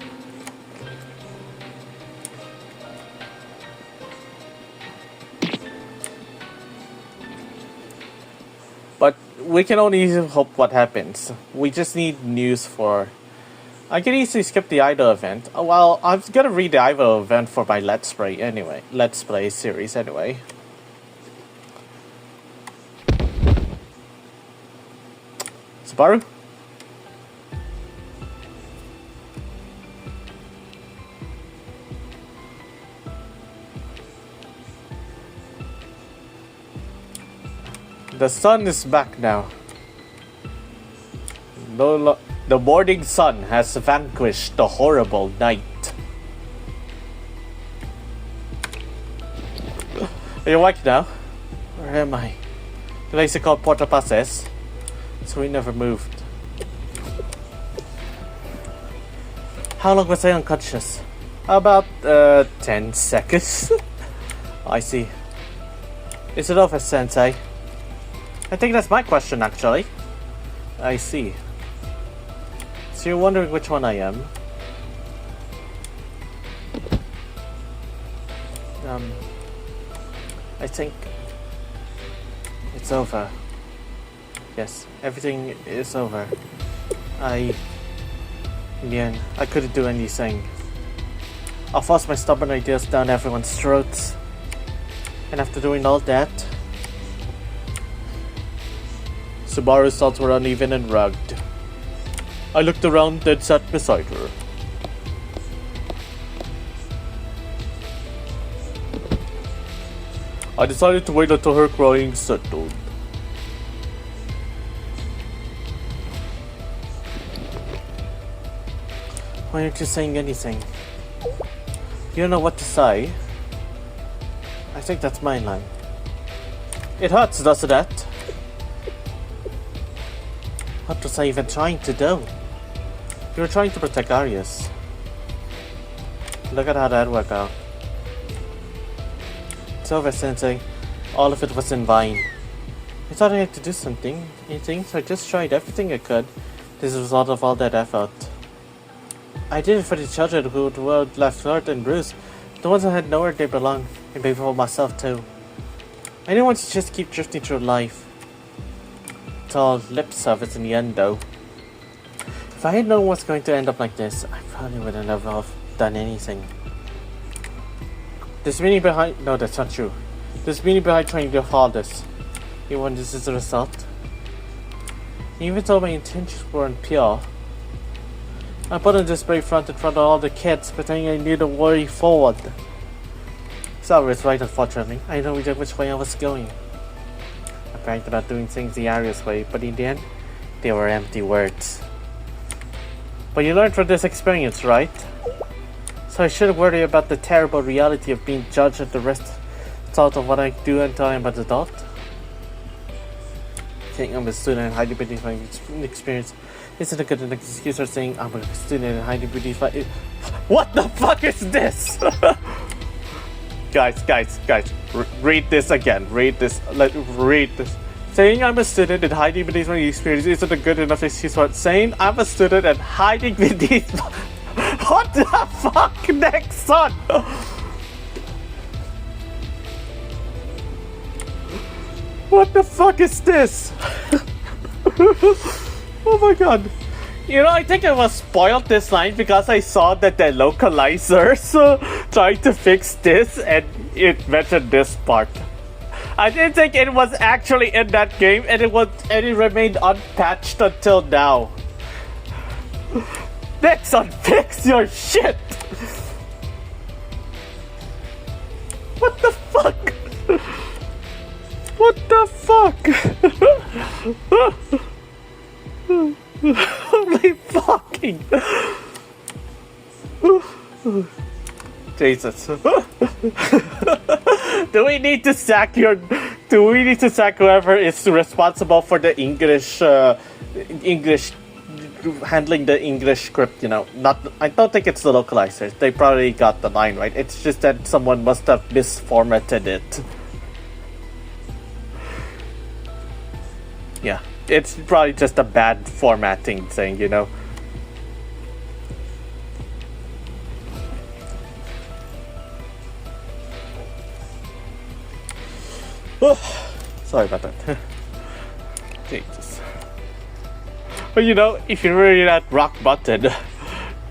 But we can only hope what happens. We just need news for... I can easily skip the Idol event. Well, I'm gonna read the Idol event for my Let's Play anyway. Let's Play series anyway. Subaru? The sun is back now. The morning sun has vanquished the horrible night. Are you awake now? Where am I? The place is called Porta Paces. So we never moved. How long was I unconscious? About 10 seconds. I see. Is it over, Sensei? I think that's my question, actually. I see. So you're wondering which one I am? I think it's over. Yes, everything is over. I couldn't do anything. I forced my stubborn ideas down everyone's throats. And after doing all that, Subaru's thoughts were uneven and rugged. I looked around and sat beside her. I decided to wait until her crying settled. Why aren't you saying anything? You don't know what to say? I think that's my line. It hurts, doesn't it? What was I even trying to do? You were trying to protect Arius. Look at how that worked out. It's over, Sensei. All of it was in vain. I thought I had to do something, so I just tried everything I could. This is the result of all that effort. I did it for the children who were left hurt and bruised, the ones who had nowhere they belong, and maybe for myself too. I didn't want to just keep drifting through life. It's all lip service in the end, though. If I had known what's going to end up like this, I probably wouldn't have done anything. There's meaning behind... No, that's not true. There's meaning behind trying to do all this. You want this as a result? Even though my intentions weren't pure, I put on this brave front in front of all the kids, pretending I knew the way forward. Sorry, was right, unfortunately. I didn't know which way I was going. I bragged about doing things the Arius way, but in the end, they were empty words. But you learned from this experience, right? So I shouldn't worry about the terrible reality of being judged at the result of what I do until I'm an adult. Saying I'm a student and hiding beneath my experience isn't a good enough excuse for saying I'm a student and hiding beneath my... What the fuck is this? Guys, read this again. Read this. Read this. Saying I'm a student and hiding beneath my experience isn't a good enough excuse for saying I'm a student and hiding beneath my... What the fuck, NEXON? What the fuck is this? Oh my god. You know, I think I was spoiled this line because I saw that the localizers tried to fix this and it mentioned this part. I didn't think it was actually in that game and it remained unpatched until now. NEXON, fix your shit! What the fuck? What the fuck? Holy fucking Jesus. Do we need to sack whoever is responsible for the English handling the English script, you know? I don't think it's the localizers. They probably got the line right. It's just that someone must have misformatted it. Yeah, it's probably just a bad formatting thing, you know? Sorry about that. Jesus. But you know, if you're really at rock bottom,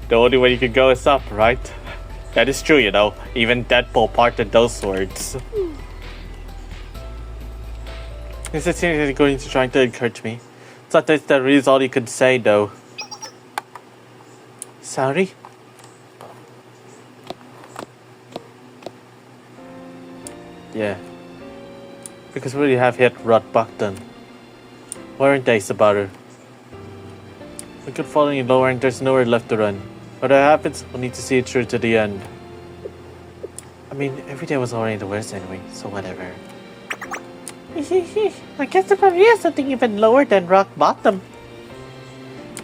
the only way you can go is up, right? That is true, you know. Even Deadpool parted those words. Is it seriously going to try to encourage me? Sometimes that is all you could say, though. Sorry? Yeah. Because we really have hit rock bottom. Weren't they, Subaru? We could fall any lower and there's nowhere left to run. Whatever happens, we'll need to see it through to the end. I mean, every day was already the worst anyway, so whatever. I guess there probably is something even lower than rock bottom.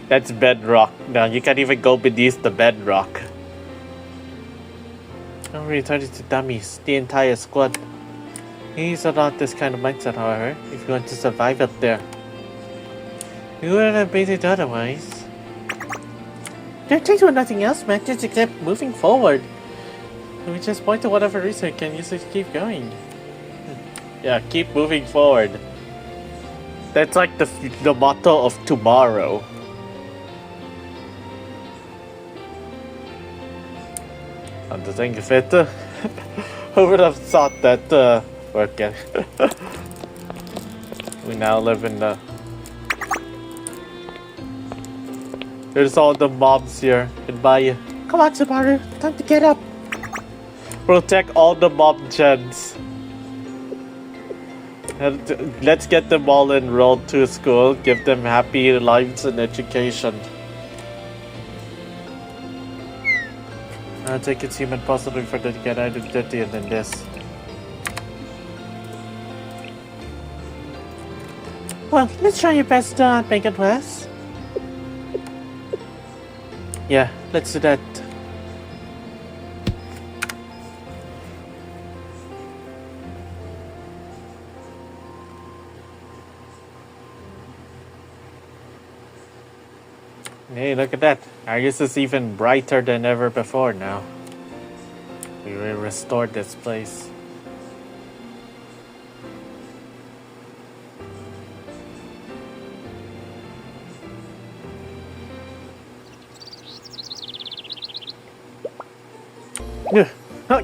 That's bedrock. No, you can't even go beneath the bedrock. Don't return it to dummies, the entire squad. These are not this kind of mindset, however, if you want to survive up there. You wouldn't have made it otherwise. There takes with nothing else matches except moving forward. And we just point to whatever reason can use it to keep going. Yeah, keep moving forward. That's like the motto of tomorrow. And to think of it, who would have thought that working? We now live in the... There's all the mobs here. Goodbye. Come on, Subaru. Time to get up. Protect all the mob gens. Let's get them all enrolled to school. Give them happy lives and education. I think it's human possibly for them to get out of dirtier than this. Well, let's try your best to not make it worse. Yeah, let's do that. Hey, look at that. Arius is even brighter than ever before now. We restored this place.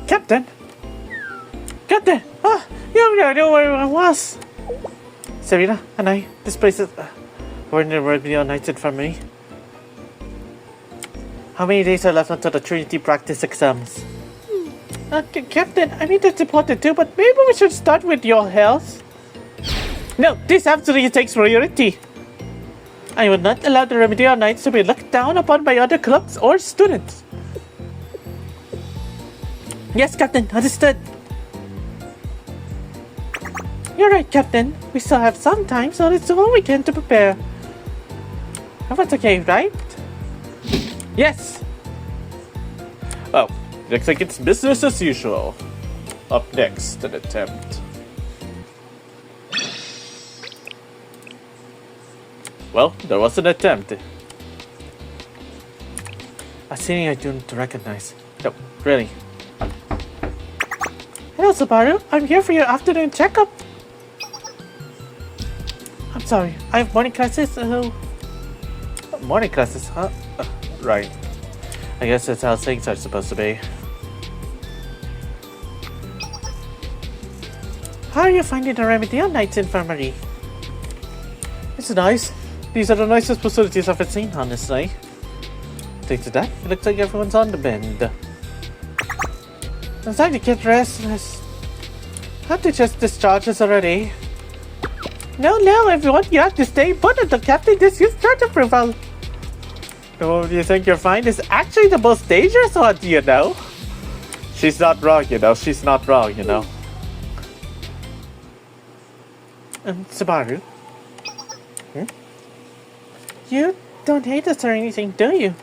Captain! Captain! Oh, you don't know where I was! Serena and I, this place is... we're never be united from me. How many days are left until the Trinity practice exams? Captain, I mean that's important too, but maybe we should start with your health. No, this absolutely takes priority. I will not allow the Remedial Knights to be looked down upon by other clubs or students. Yes, Captain, understood. You're right, Captain. We still have some time, so let's do all we can to prepare. Everyone's okay, right? Yes! Oh, looks like it's business as usual. Up next, an attempt. Well, there was an attempt. A scene I don't recognize. No, really. Hello, Subaru. I'm here for your afternoon checkup. sorry. I have morning classes. Morning classes, huh? Right. I guess that's how things are supposed to be. How are you finding the Remedial Knight's Infirmary? It's nice. These are the nicest facilities I've ever seen, honestly. Thanks to that, it looks like everyone's on the mend. It's time to get restless. Have to just discharge us already. No, everyone, you have to stay put until Captain gives you start approval. The woman you think you're fine is actually the most dangerous one, you know. She's not wrong, you know. She's not wrong, you know. Subaru? You don't hate us or anything, do you?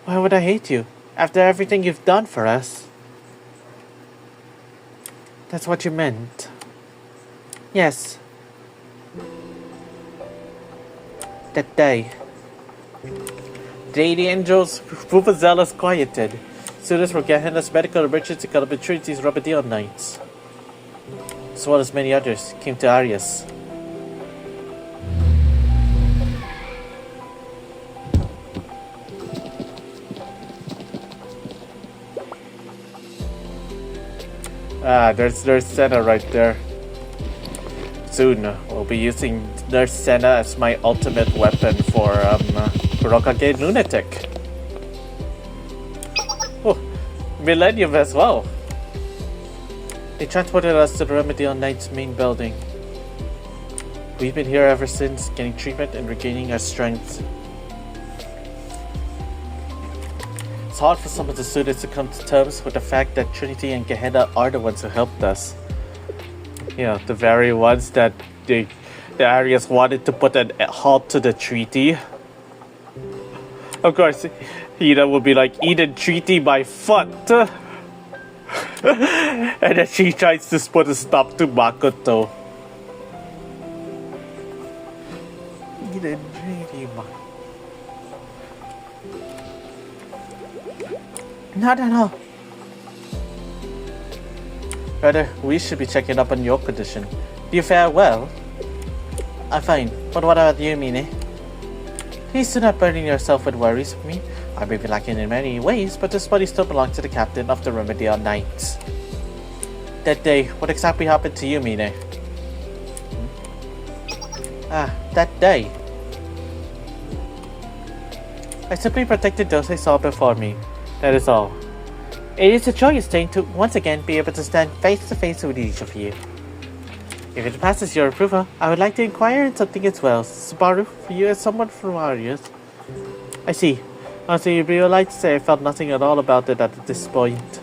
Why would I hate you? After everything you've done for us. That's what you meant. Yes. That day. The angels, Vuvuzelas quieted. Students were getting us medical emergency opportunities Remedial Knights. As well as many others came to Arius. There's Senna right there. Soon, we'll be using Nurse Senna as my ultimate weapon for Kurokage Lunatic. Oh, Millennium as well. They transported us to the Remedial Knight's main building. We've been here ever since, getting treatment and regaining our strength. It's hard for some of the students to come to terms with the fact that Trinity and Gehenna are the ones who helped us. You know, the very ones that the Arius wanted to put an halt to the treaty. Of course, Hina will be like, Eden treaty by foot. And then she tries to put a stop to Makoto. Eden treaty, No. Rather, we should be checking up on your condition. Do you fare well? I'm fine, but what about you, Mine? Please do not burden yourself with worries for me. I may be lacking in many ways, but this body still belongs to the captain of the Remedial Knights. That day, what exactly happened to you, Mine? That day. I simply protected those I saw before me. That is all. It is a joyous thing to once again be able to stand face to face with each of you. If it passes your approval, I would like to inquire in something as well. Subaru, for you as someone from Arius. I see. Honestly, you'd be like to say I felt nothing at all about it at this point.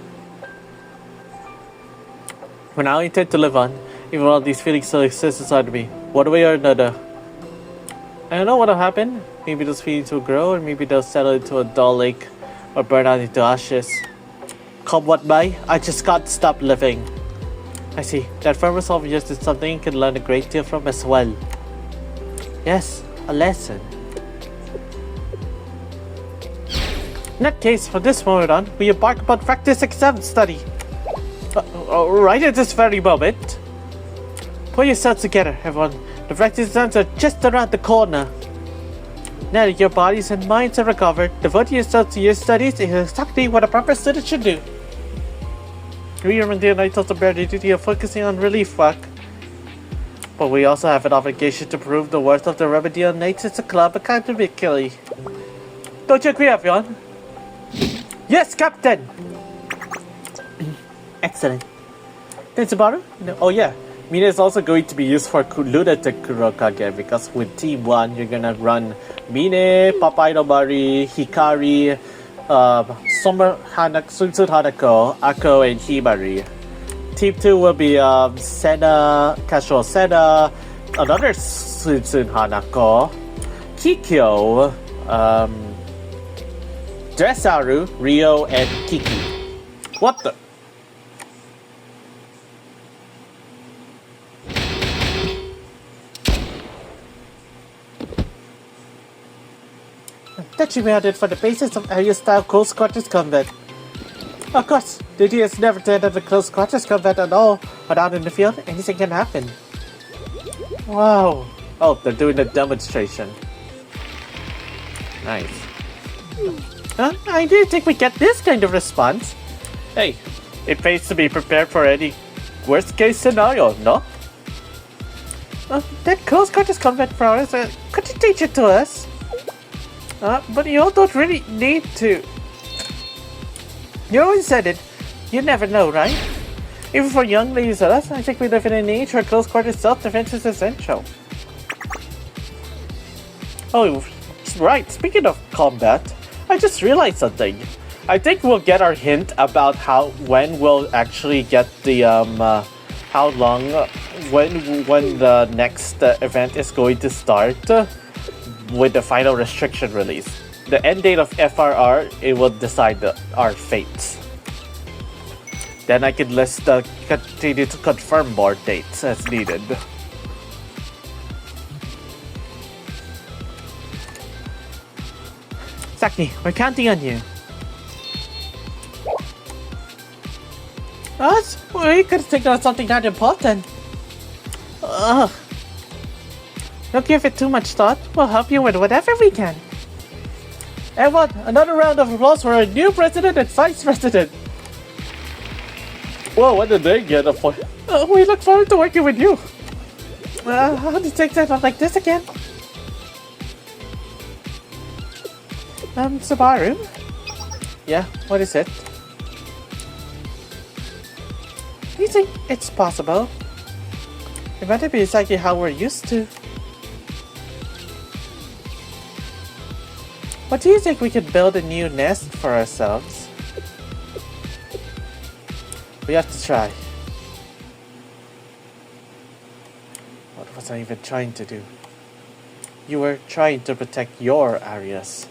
For now, I intend to live on, even while these feelings still exist inside of me, one way or another. I don't know what'll happen. Maybe those feelings will grow, or maybe they'll settle into a dull lake, or burn out into ashes. Come what may, I just can't stop living. I see. That firm resolve of yours is something you can learn a great deal from as well. Yes, a lesson. In that case, from this moment on, we embark upon practice exam study. Right at this very moment. Pull yourselves together, everyone. The practice exams are just around the corner. Now that your bodies and minds are recovered, devoting yourselves to your studies is exactly what a proper student should do. We Remedial Knights also bear the duty of focusing on relief work. But we also have an obligation to prove the worth of the Remedial Knights as a club academically. Don't you agree, everyone? Yes, Captain! Excellent. Then Subaru? No. Oh yeah, Mina is also going to be used for Lunatic Kurokage because with Team 1, you're gonna run Mine, Papai Nobari, Hikari, Summer Sunsun Hanako, Ako, and Himari. Team 2 will be Senna, Casual Senna, another Sunsun Hanako, Kikyo, Dressaru, Rio, and Kiki. What the? That should be added for the basis of Arius-style close quarters combat. Of course, the idea is never to enter the close quarters combat at all, but out in the field, anything can happen. Wow, Oh, they're doing a demonstration. Nice. I didn't think we'd get this kind of response. Hey, it pays to be prepared for any worst case scenario, no? That close quarters combat prowess, could you teach it to us? But you all don't really need to. You always said it. You never know, right? Even for young ladies like us, I think we live in an age where close quarters self-defense is essential. Oh, right. Speaking of combat, I just realized something. I think we'll get our hint about when we'll actually get the how long when the next event is going to start with the final restriction release. The end date of FRR, it will decide our fates. Then I can continue to confirm more dates as needed. Saki, we're counting on you. Us? We could think of something that important. Don't give it too much thought. We'll help you with whatever we can. And what? Another round of applause for our new president and vice president. Whoa, what did they get up for? We look forward to working with you. How do you take that up like this again? Subaru? Yeah, what is it? Do you think it's possible? It better be exactly how we're used to. But do you think we could build a new nest for ourselves? We have to try. What was I even trying to do? You were trying to protect your Arius.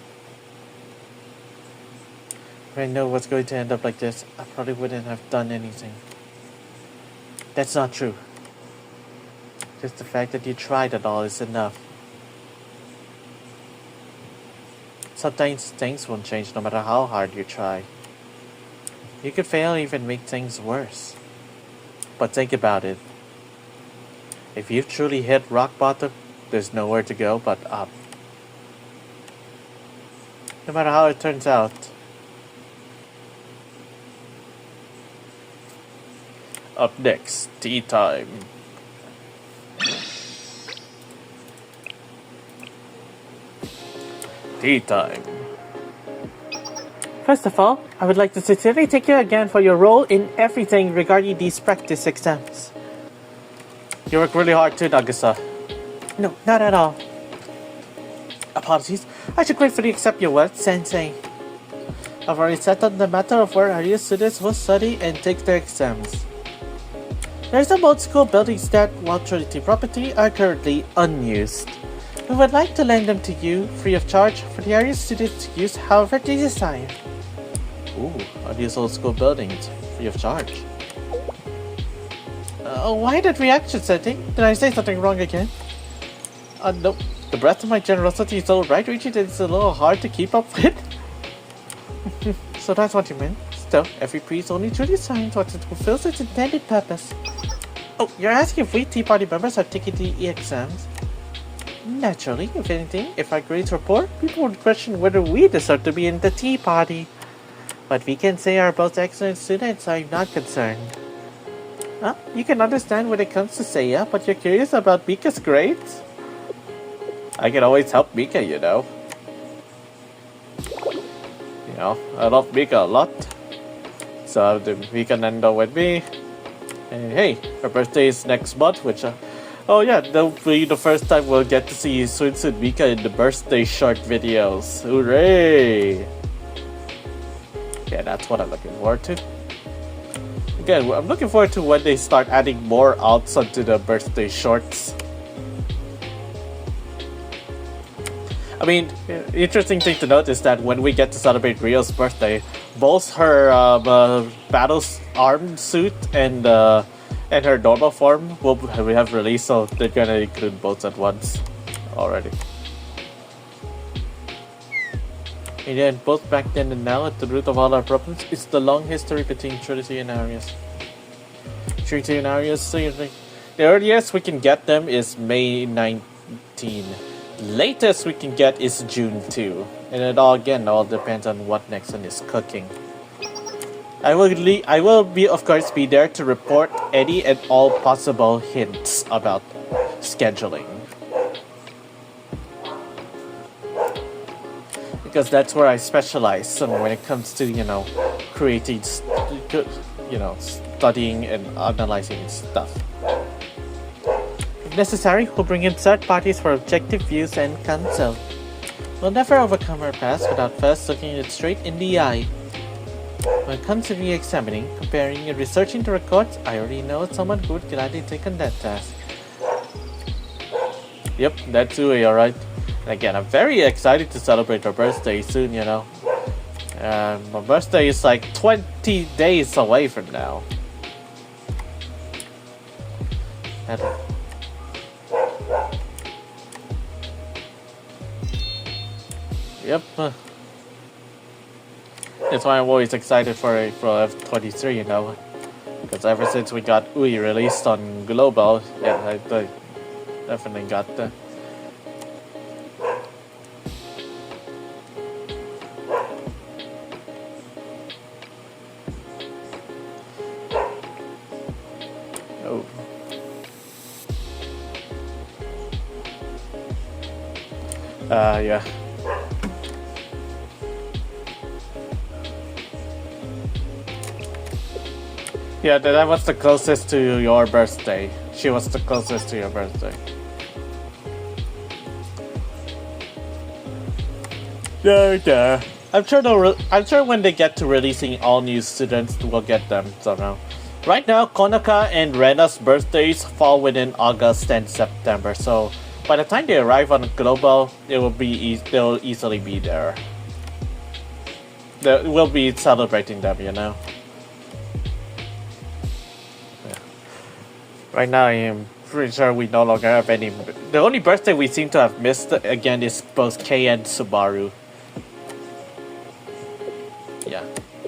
If I know what's going to end up like this, I probably wouldn't have done anything. That's not true. Just the fact that you tried at all is enough. Sometimes things won't change no matter how hard you try. You could fail and even make things worse. But think about it. If you've truly hit rock bottom, there's nowhere to go but up. No matter how it turns out. Up next, Teatime. Teatime. First of all, I would like to sincerely thank you again for your role in everything regarding these practice exams. You work really hard too, Nagisa. No, not at all. Apologies. I should gratefully accept your word, Sensei. I've already settled the matter of where Arius students will study and take their exams. There are some old school buildings that, while Trinity property, are currently unused. We would like to lend them to you, free of charge, for the Arius students to use however they desire. Ooh, are these old school buildings free of charge? Why that reaction setting? Did I say something wrong again? Nope. The breadth of my generosity is so right-reaching that it's a little hard to keep up with. So that's what you meant. Still, every priest only truly signs what it fulfills its intended purpose. Oh, you're asking if we Tea Party members are taking the exams? Naturally, if anything, if our grades were poor, people would question whether we deserve to be in the Tea Party. But we can say our both excellent students, I'm not concerned. You can understand when it comes to Seiya, but you're curious about Mika's grades? I can always help Mika, you know. You know, I love Mika a lot. So we can end up with me. And hey, her birthday is next month, which oh yeah, that'll be the first time we'll get to see Swinson Mika in the birthday short videos. Hooray! Yeah, that's what I'm looking forward to. Again, I'm looking forward to when they start adding more outs onto the birthday shorts. I mean, interesting thing to note is that when we get to celebrate Rio's birthday, both her battle arm suit and her normal form we have released, so they're gonna include both at once already. And then, both back then and now, at the root of all our problems is the long history between Trinity and Arius. Trinity and Arius, the earliest we can get them is May 9th. 15. Latest we can get is June 2. And it all depends on what NEXON is cooking. I will be, of course, be there to report any and all possible hints about scheduling. Because that's where I specialize when it comes to, creating, studying and analyzing stuff. If necessary, we'll bring in third parties for objective views and counsel. We'll never overcome our past without first looking it straight in the eye. When it comes to re-examining, comparing, and researching the records, I already know someone who would gladly take on that task. Yep, that's Ui, alright. Again, I'm very excited to celebrate her birthday soon, my birthday is like 20 days away from now. Yep. That's why I'm always excited for F23, Because ever since we got Ui released on Global, yeah, I definitely got the... Oh. Yeah. Yeah, that was the closest to your birthday. She was the closest to your birthday. Yeah. I'm sure when they get to releasing all new students, we'll get them somehow. Right now, Konaka and Rena's birthdays fall within August and September, so by the time they arrive on Global, they'll easily be there. We'll be celebrating them, Yeah. Right now, I am pretty sure we no longer have any. The only birthday we seem to have missed again is both Kei and Subaru. Yeah.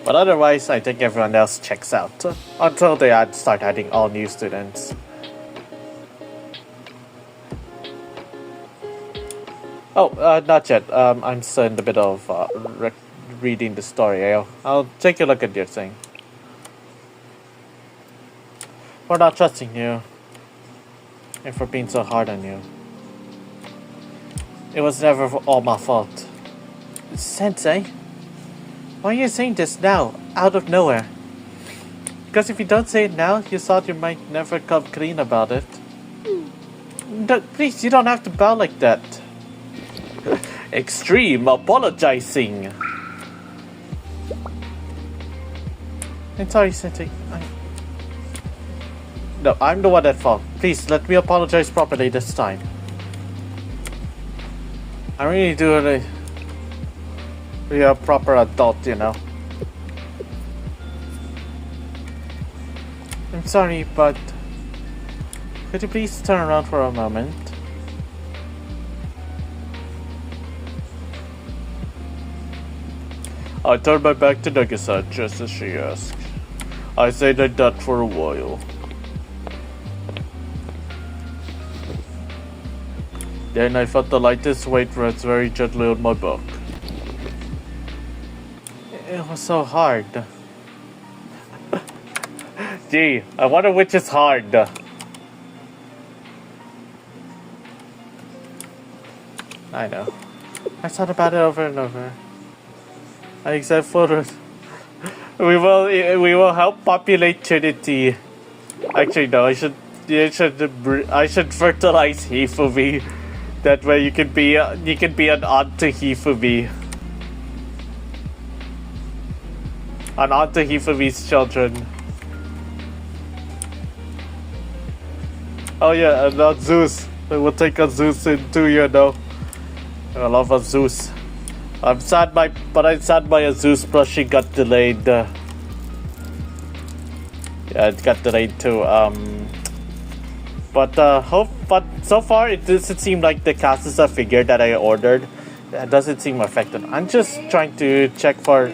But otherwise, I think everyone else checks out until they start adding all new students. Oh, not yet. I'm still in the middle of reading the story. I'll take a look at your thing. For not trusting you, and for being so hard on you. It was never all my fault. Sensei, why are you saying this now, out of nowhere? Because if you don't say it now, you thought you might never come clean about it. No, please, you don't have to bow like that. Extreme apologizing. I'm sorry, Sensei. No, I'm the one at fault. Please, let me apologize properly this time. I really do be a proper adult, I'm sorry, but could you please turn around for a moment? I turned my back to Nagisa just as she asked. I stayed like that for a while. Then I felt the lightest weight rest very gently on my back. It was so hard. Gee, I wonder which is hard. I know. I thought about it over and over. Except for we will help populate Trinity. Actually, no. I should fertilize Hifumi. That way you can be an aunt to Hifumi. An aunt to Hifumi's children. Oh yeah, and not Zeus. We'll take a Zeus in too, I love a Zeus. I'm sad my Zeus plushie got delayed. Yeah, it got delayed too. But so far it doesn't seem like the Kazusa figure that I ordered doesn't seem affected. I'm just trying to check for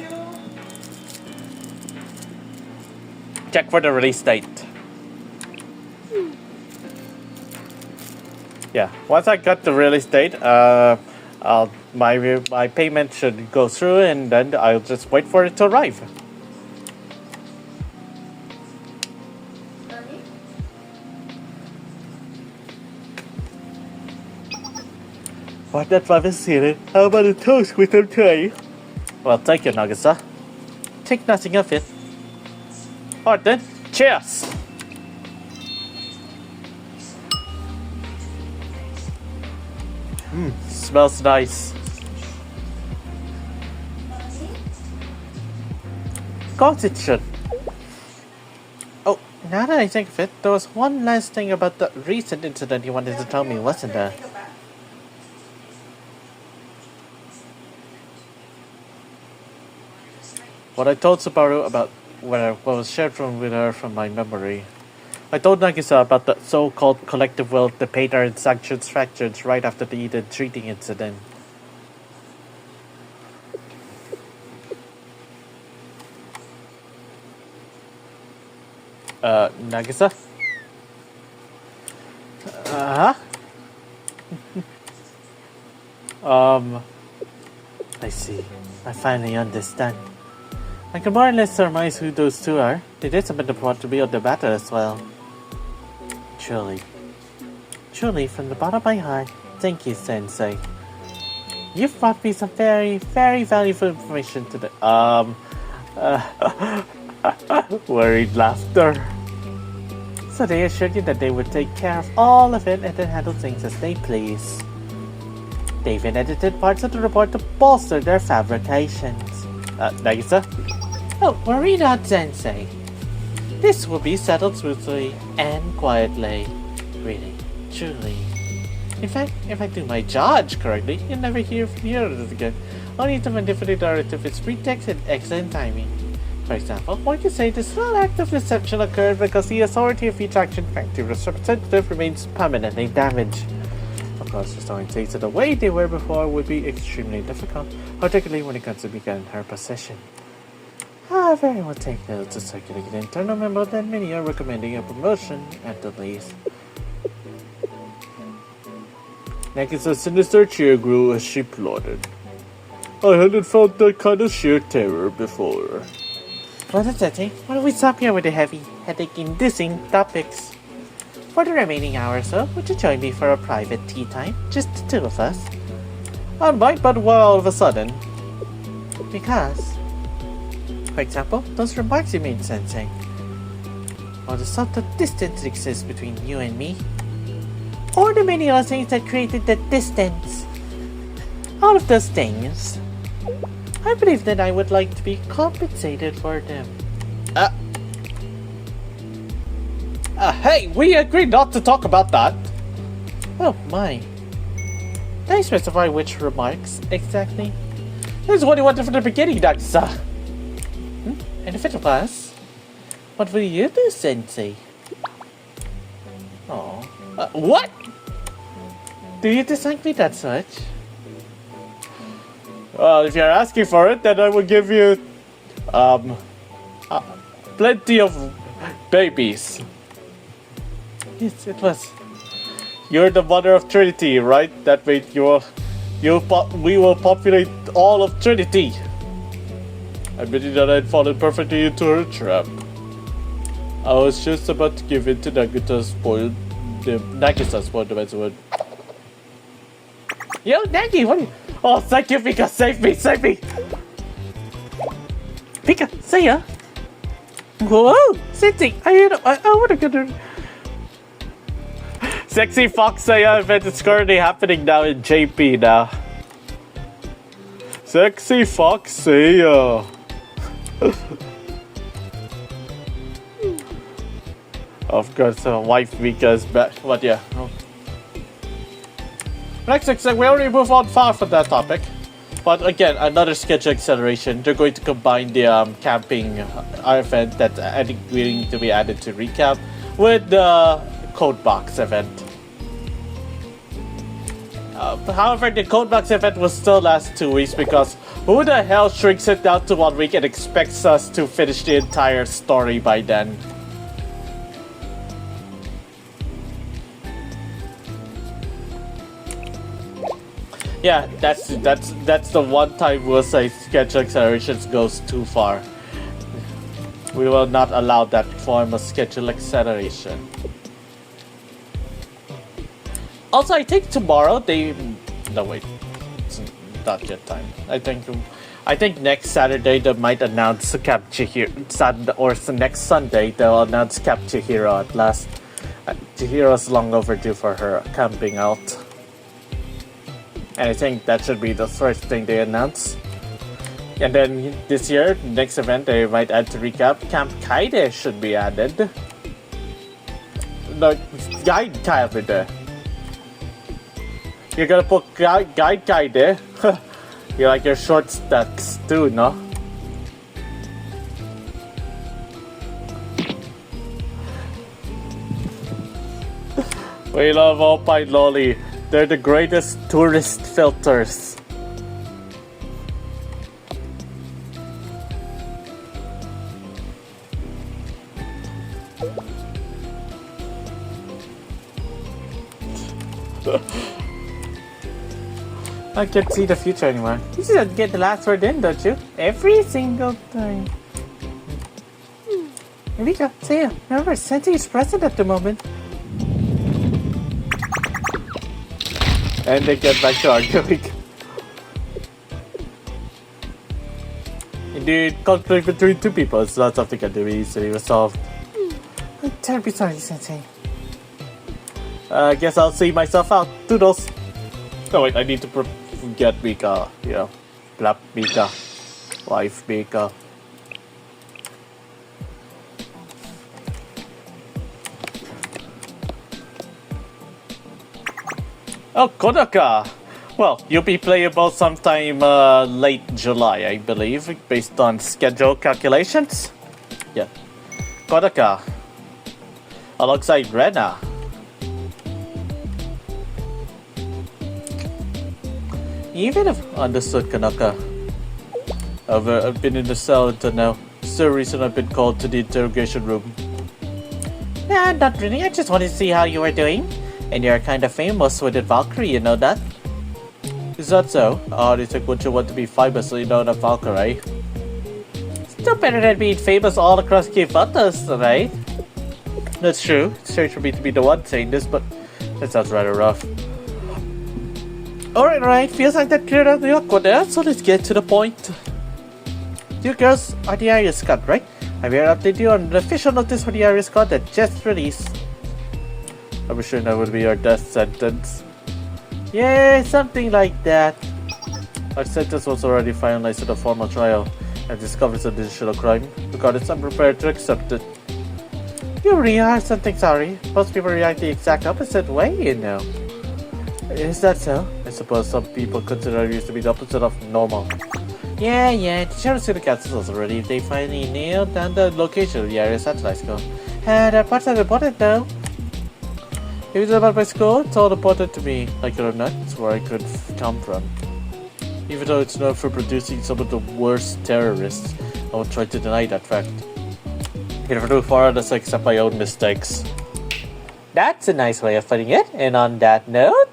the release date. Yeah, once I got the release date, my payment should go through, and then I'll just wait for it to arrive. What that was here? How about a toast with them today? Well, thank you, Nagisa. Take nothing of it. Alright then, cheers! Smells nice. Of course it should. Oh, now that I think of it, there was one last thing about the recent incident you wanted to tell me, wasn't there? What I told Subaru about what was shared with her from my memory. I told Nagisa about the so-called collective will debate our sanctions fractions right after the Eden treating incident. Nagisa? I see. I finally understand. I can more or less surmise who those two are. They did submit the plot to be on the matter as well. Truly, from the bottom of my heart, thank you, Sensei. You've brought me some very, very valuable information today. Worried laughter. So they assured you that they would take care of all of it and then handle things as they please. They even edited parts of the report to bolster their fabrications. Nagisa? Oh, worry not, Sensei. This will be settled smoothly and quietly. Really, truly. In fact, if I do my job correctly, you'll never hear of this again. Only to manipulate the narrative with pretext and excellent timing. For example, one could say this little act of deception occurred because the authority of each action factory representative remains permanently damaged. Of course, restoring things to the way they were before would be extremely difficult, particularly when it comes to begin her possession. However, I will take note to circulate an internal memo that many are recommending a promotion at the least. Nagisa's sinister cheer grew as she plotted. I hadn't felt that kind of sheer terror before. Well, that's it, eh? Why don't we stop here with the heavy, headache-inducing topics? For the remaining hour or so, would you join me for a private tea time? Just the two of us? I might, but why all of a sudden? Because, for example, those remarks you made, Sensei. Or the subtle distance that exists between you and me. Or the many other things that created that distance. All of those things. I believe that I would like to be compensated for them. Hey, we agreed not to talk about that. Oh my. Can I specify which remarks exactly? This is what you wanted from the beginning, Nagisa. And if it was, what will you do, Sensei? Oh. What? Do you dislike me that much? Well, if you're asking for it, then I will give you, plenty of babies. Yes, it was. You're the mother of Trinity, right? That way we will populate all of Trinity. Admitting that I'd fallen perfectly into her trap. I was just about to give in to Nagisa's spoiled word. Yo, Nagi, what are you? Oh, thank you, Pika, save me! Pika, Seiya! Whoa, Sensei, I wanna get her. Sexy Fox Seiya event is currently happening now in JP now. Sexy Fox Seiya. Of course, wife Mika's back. But yeah. Next, we already moved on far from that topic. But again, another schedule acceleration. They're going to combine the camping event that's going to be added to recap with the code box event. However, the code box event will still last 2 weeks because who the hell shrinks it down to 1 week and expects us to finish the entire story by then? Yeah, that's the one time we'll say schedule accelerations goes too far. We will not allow that form of schedule acceleration. Also, I think tomorrow they... No, wait. It's not yet time. I think next Saturday they might announce Camp Chihiro. Or next Sunday they'll announce Camp Chihiro at last. Chihiro's long overdue for her camping out. And I think that should be the first thing they announce. And then this year, next event, they might add to recap. Camp Kaide should be added. No, Guide Kaide. You're gonna put Guide Kaide. You like your short stacks too, no? We love Alpine Lolly. They're the greatest tourist filters. I can't see the future anymore. You should get the last word in, don't you? Every single time. Here we go. See ya. Remember, Sensei is present at the moment. And they get back to arguing. Indeed, conflict between two people is not something that can be easily resolved. I'm terribly sorry, Sensei. I guess I'll see myself out. Toodles. Oh wait, I need to get Mika. Yeah. Clap Mika. Wife Mika. Oh, Kodaka! Well, you'll be playable sometime late July, I believe, based on schedule calculations. Yeah. Kodaka. Alongside Rena. Even if... Understood, Kanaka. I've been in the cell until now. It's the reason I've been called to the interrogation room. Nah, not really. I just wanted to see how you were doing. And you're kind of famous with it, Valkyrie, you know that? Is that so? Oh, they think would you want to be famously known as Valkyrie? Still better than being famous all across Kivatas, right? That's true. It's strange for me to be the one saying this, but that sounds rather rough. Alright, feels like that cleared up the awkward there, so let's get to the point. You girls are the Arius Squad, right? I'm here to update you on the official notice for the Arius Squad that just released. I was sure that would be our death sentence. Yeah, something like that. Our sentence was already finalized in a formal trial and discovers an additional crime. Regardless, I'm prepared to accept it. You really are something sorry. Most people react the exact opposite way, you know. Is that so? I suppose some people consider Arius to be the opposite of normal. Yeah, the Sheriff City Council also relieved they finally nailed down the location of the Arius satellite school. That part's not important though. If it's about my school, it's all important to me. Like it or not, it's where I could come from. Even though it's known for producing some of the worst terrorists, I won't try to deny that fact. I can never do far others except my own mistakes. That's a nice way of putting it. And on that note,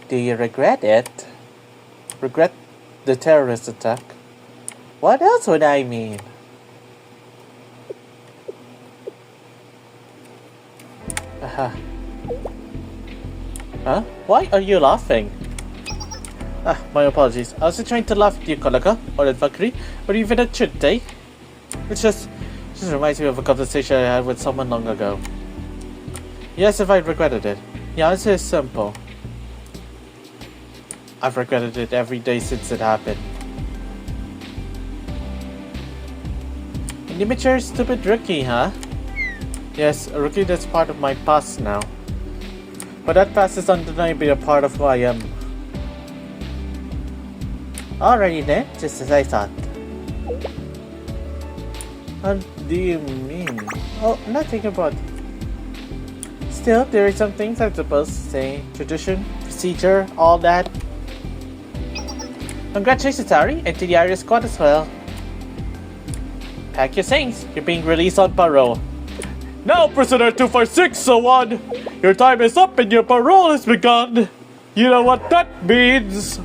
do you regret it? Regret the terrorist attack? What else would I mean? Huh? Why are you laughing? My apologies. I was trying to laugh at you, Konaka, or at Valkyrie, or even at Chinte. It just reminds me of a conversation I had with someone long ago. Yes, if I regretted it. The answer is simple. I've regretted it every day since it happened. An immature, stupid rookie, huh? Yes, a rookie that's part of my past now. But that past is undeniably a part of who I am. Alrighty then, just as I thought. What do you mean? Oh, nothing about it. Still, there are some things I'm supposed to say. Tradition, procedure, all that. Congratulations, Ari, and to the Arius Squad as well. Pack your things. You're being released on parole. Now, prisoner 24601, your time is up and your parole has begun. You know what that means.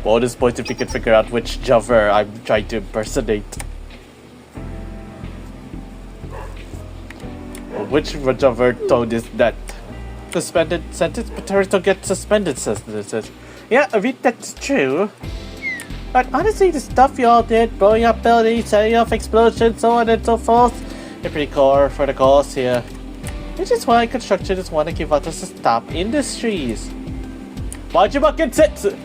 Bonus point if you can figure out which Jover I'm trying to impersonate. Which Jover tone is that? Suspended sentence, but Naruto gets suspended sentences. Yeah, I mean, that's true. But honestly, the stuff you all did, blowing up buildings, setting off explosions, so on and so forth, you're pretty core for the cause here. Which is why constructionists want to give others a top industries. Why'd you bucket sit?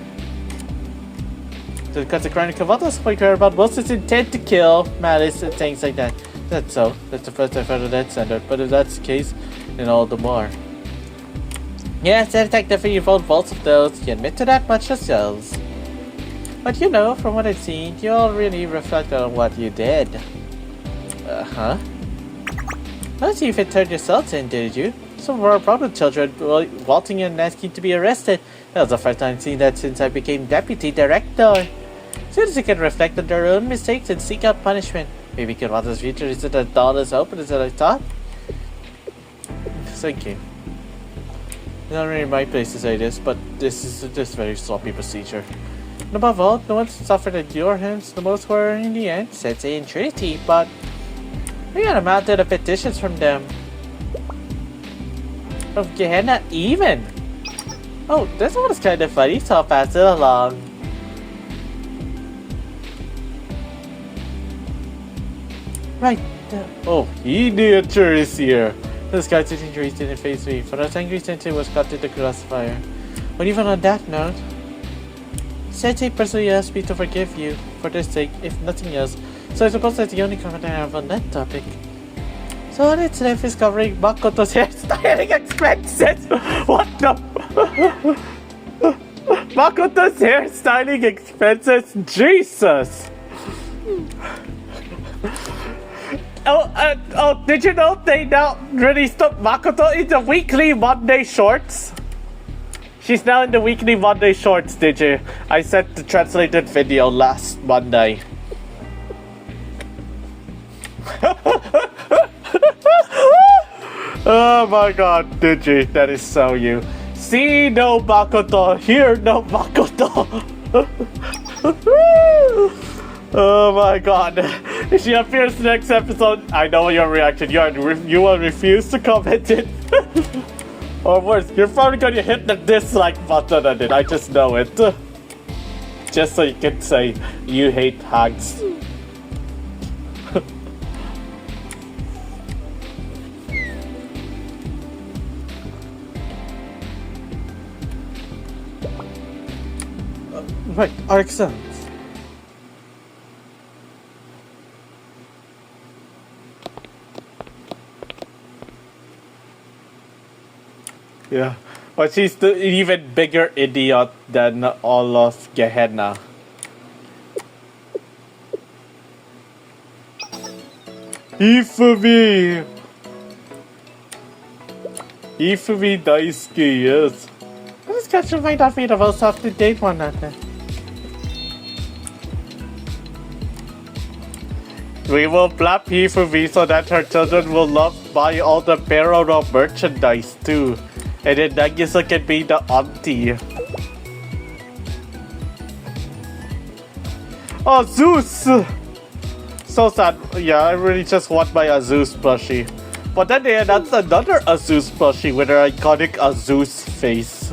Because the chronic of others we care about most is intent to kill, malice, and things like that. That's so. That's the first I've heard of that standard, but if that's the case, then all the more. Yes, that attack definitely involved faults of those. You admit to that much yourselves. But you know, from what I've seen, you all really reflect on what you did. Uh-huh. Let's see if it turned yourselves in, did you? Some of our problem children waltzing in and asking to be arrested. That was the first time I've seen that since I became deputy director. Students can reflect on their own mistakes and seek out punishment. Maybe Kawata's future isn't as dull as open as I thought. Thank you. It's not really my place to say this, but this is just very sloppy procedure. And above all, no one suffered at your hands. The most were in the end, Sensei and Trinity, but we got a mountain of petitions from them. From Gehenna even. Oh, this one is kind of funny, so I'll pass it along. Right. Oh, Idiature is here. This guy's injuries didn't face me, for that angry Sensei was caught in the crossfire. But even on that note, Sensei personally asked me to forgive you for their sake, if nothing else, so I suppose that's the only comment I have on that topic. So all that's left is covering Makoto's hairstyling expenses! What the? Makoto's hairstyling expenses? Jesus! Oh, did you know they now released Makoto in the weekly Monday shorts? She's now in the weekly Monday shorts, did you? I sent the translated video last Monday. Oh my god, did you? That is so you. See no Makoto, hear no Makoto. Oh my god. If she appears next episode, I know your reaction. You will refuse to comment it. Or worse, you're probably going to hit the dislike button on it. I just know it. Just so you can say you hate hags. Right, our exams. Yeah, but she's the even bigger idiot than all of Gehenna. Ifumi! Ifumi daisuki, yes. This catch might not be the most up-to-date one out there. We will blap Ifumi so that her children will love buy all the Peroro merchandise too. And then Nagisa can be the auntie. Oh, Zeus! So sad. Yeah, I really just want my Azus plushie. But then they announced another Azus plushie with her iconic Azus face.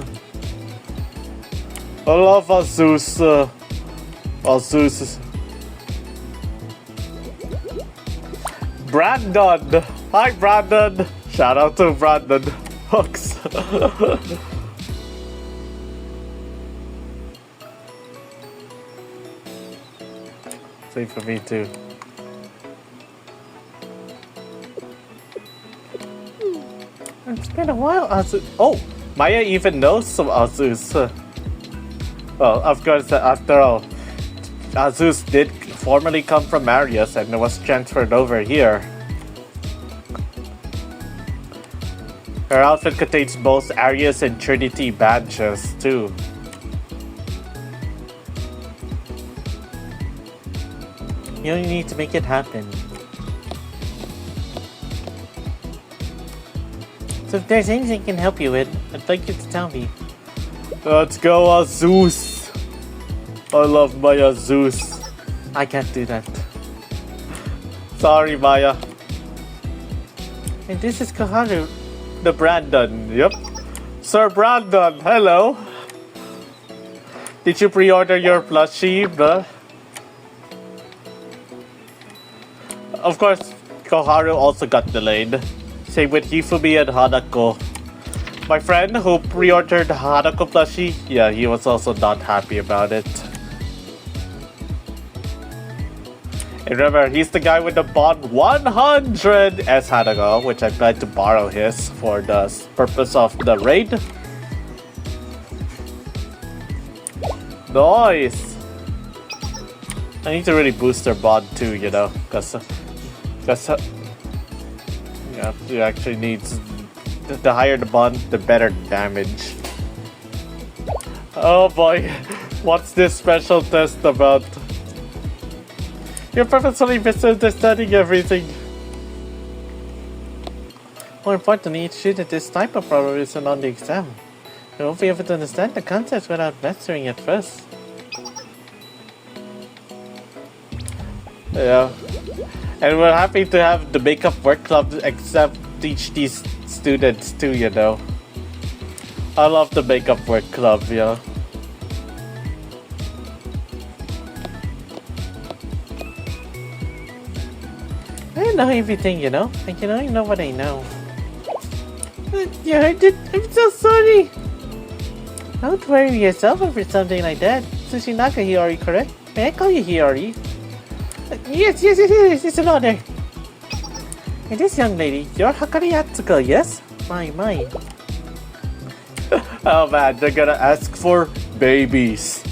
I love Azus. Azus. Brandon! Hi, Brandon! Shout out to Brandon. Hooks. Same for me too. It's been a while, Azus. Oh, Maya even knows some Azus. Well, of course, after all, Azus did formerly come from Arius and was transferred over here. Her outfit contains both Arius and Trinity badges, too. You only need to make it happen. So if there's anything I can help you with, I'd like you to tell me. Let's go, Azus! I love my Azus. I can't do that. Sorry, Maya. And this is Koharu. The Brandon, yep. Sir Brandon, hello. Did you pre-order your plushie, bruh? Of course, Koharu also got delayed. Same with Hifumi and Hanako. My friend who pre-ordered Hanako plushie, yeah, he was also not happy about it. And remember, he's the guy with the bond 100 as Hanako, which I plan to borrow his for the purpose of the raid. Nice! I need to really boost their bond too, you know, because yeah, you actually need the higher the bond, the better damage. Oh boy, what's this special test about? You're purposely misunderstanding everything. More importantly, each student this type of problem isn't on the exam. You won't be able to understand the concept without mastering it first. Yeah. And we're happy to have the makeup work club except teach these students too, you know. I love the makeup work club, you know. I don't know everything, you know. I can only know what I know. You heard it? I'm so sorry. Don't worry yourself over something like that. Tsushinaka Hiyori, correct? May I call you Hiyori? Yes, it's an honor. And this young lady, you're Hakari Atsuko, yes? My. Oh man, they're gonna ask for babies.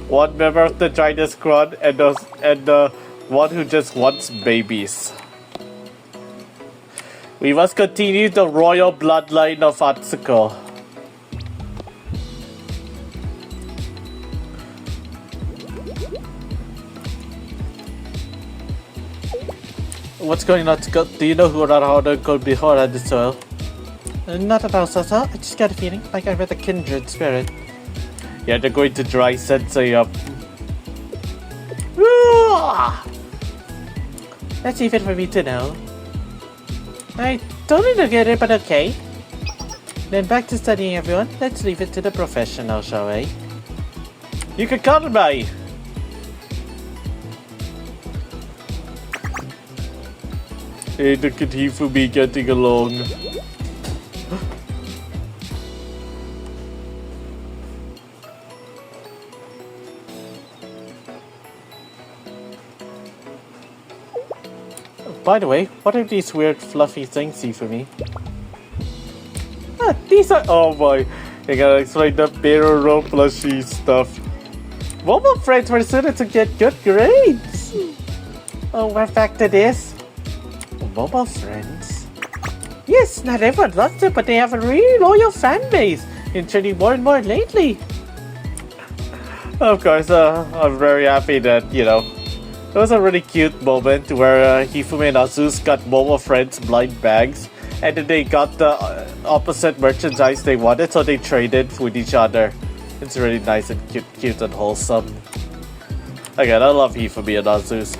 One member of the China squad and the one who just wants babies. We must continue the royal bloodline of Atsuko. What's going on? Do you know who Arahara could be at the soil? Not at all, Sasa. I just got a feeling like I read a kindred spirit. Yeah, they're going to dry Sensei up. That's even for me to know. I totally get it, but okay. Then back to studying, everyone. Let's leave it to the professional, shall we? You can call me! Hey, look at Hifumi getting along. By the way, what are these weird fluffy things, Hifumi? These are— oh boy, I gotta explain the Barrel Roll plushie stuff. Mobile friends for students to get good grades! Oh, what fact it is? Mobile friends? Yes, not everyone loves it, but they have a really loyal fan base, and turning more and more lately. Of course, I'm very happy that, you know, it was a really cute moment where Hifumi and Azus got mobile friends blind bags, and then they got the opposite merchandise they wanted, so they traded with each other. It's really nice and cute and wholesome. Again, I love Hifumi and Azus.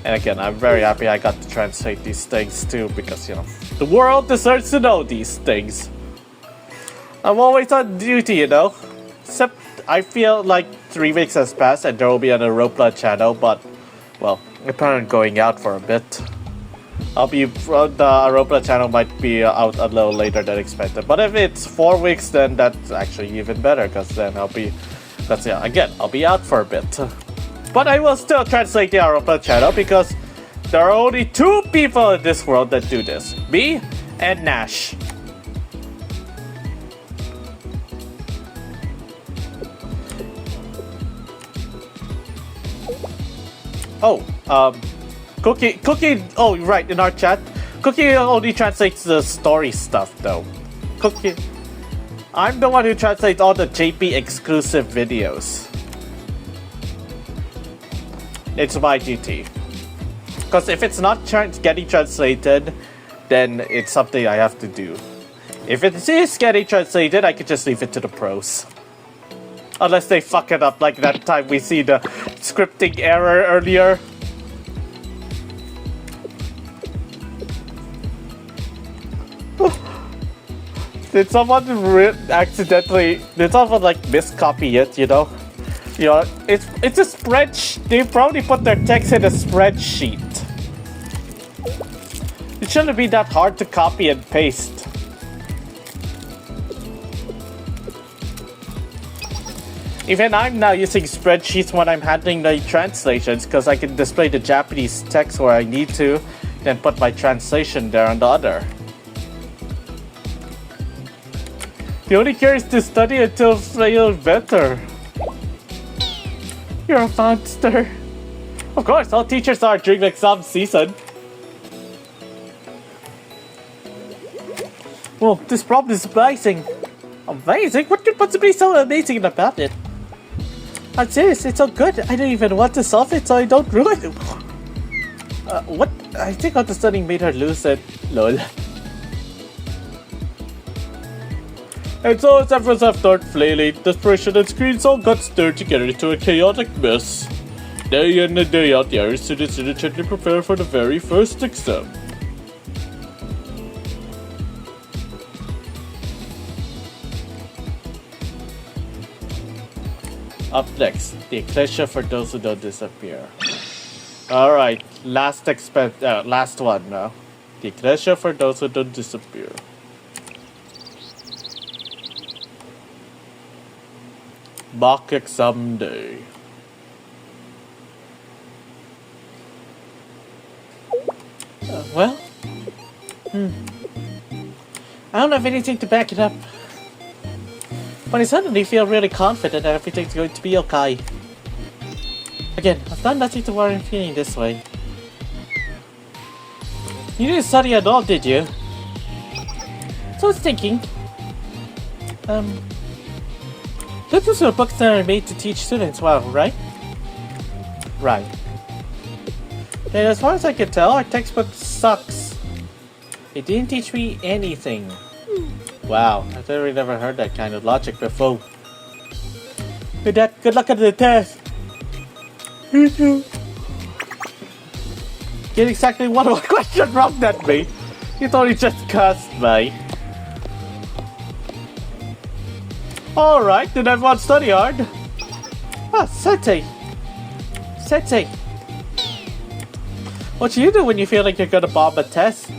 And again, I'm very happy I got to translate these things too, because, you know, the world deserves to know these things. I'm always on duty, you know. Except I feel like 3 weeks has passed and there will be an Europa channel, but, well, I plan on going out for a bit. The Europa channel might be out a little later than expected. But if it's 4 weeks, then that's actually even better, because then I'll be out for a bit. But I will still translate the Europa channel because there are only 2 people in this world that do this. Me and Nash. Oh, Cookie, oh right, in our chat, Cookie only translates the story stuff though. Cookie, I'm the one who translates all the JP exclusive videos. It's my duty. Because if it's not getting translated, then it's something I have to do. If it is getting translated, I could just leave it to the pros. Unless they fuck it up like that time we see the scripting error earlier. Did someone accidentally... Did someone like miscopy it, you know? You know, it's a spreadsheet. They probably put their text in a spreadsheet. It shouldn't be that hard to copy and paste. Even I'm now using spreadsheets when I'm handling the translations because I can display the Japanese text where I need to, then put my translation there on the other. The only cure is to study until feel better. You're a monster. Of course, all teachers are during the exam season. Well, this problem is amazing. Amazing? What could possibly be so amazing about it? I'm serious, it's so good. I don't even want to solve it, so I don't ruin it. What? I think all the studying made her lose it. Lol. And so as efforts have started flailing, desperation and screens all got stirred together into a chaotic mess. Day in and day out, the Arius students diligently prepare for the very first exam. Up next, the Ecclesia for those who don't disappear. Alright, last one now. The Ecclesia for those who don't disappear. Mock exam day. Well? I don't have anything to back it up. But I suddenly feel really confident that everything's going to be okay. Again, I've done nothing to warrant feeling this way. You didn't study at all, did you? So I was thinking... Those are books that are made to teach students well, right? Right. And as far as I can tell, our textbook sucks. It didn't teach me anything. Wow, I've really never heard that kind of logic before. With that, good luck at the test. You too. Get exactly one question wrong that way. You thought he just cussed me. Alright, then everyone study hard. Ah, Sensei. Sensei. What do you do when you feel like you're gonna bomb a test?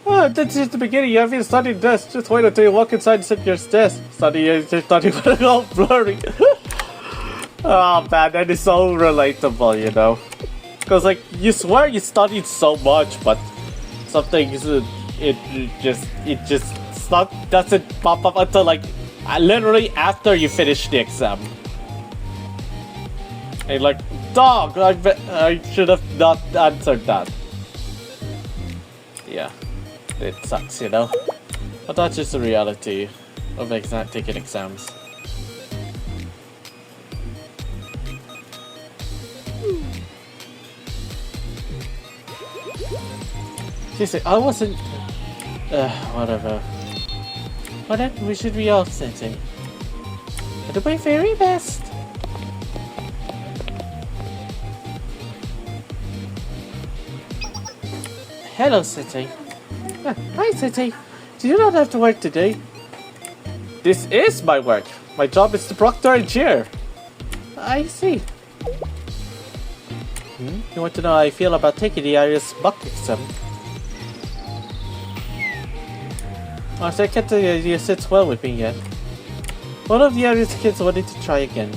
Oh, that's just the beginning. You haven't studied this. Just wait until you walk inside and sit your desk. Study all blurry. Oh man, that is so relatable, you know. Because like, you swear you studied so much, but something it just doesn't pop up until like literally after you finish the exam. And like, dog, I should have not answered that. Yeah, it sucks, you know. But that's just the reality of taking exams. Seriously, I wasn't... whatever. Well then, we should be off, Sensei. I do my very best. Hello, Sensei. Hi, Sensei. Do you not have to work today? This is my work. My job is to proctor and chair. I see. You want to know how I feel about taking the Arius mock exam? Honestly, I can't tell you the idea sits well with me yet. One of the Arius kids wanted to try again.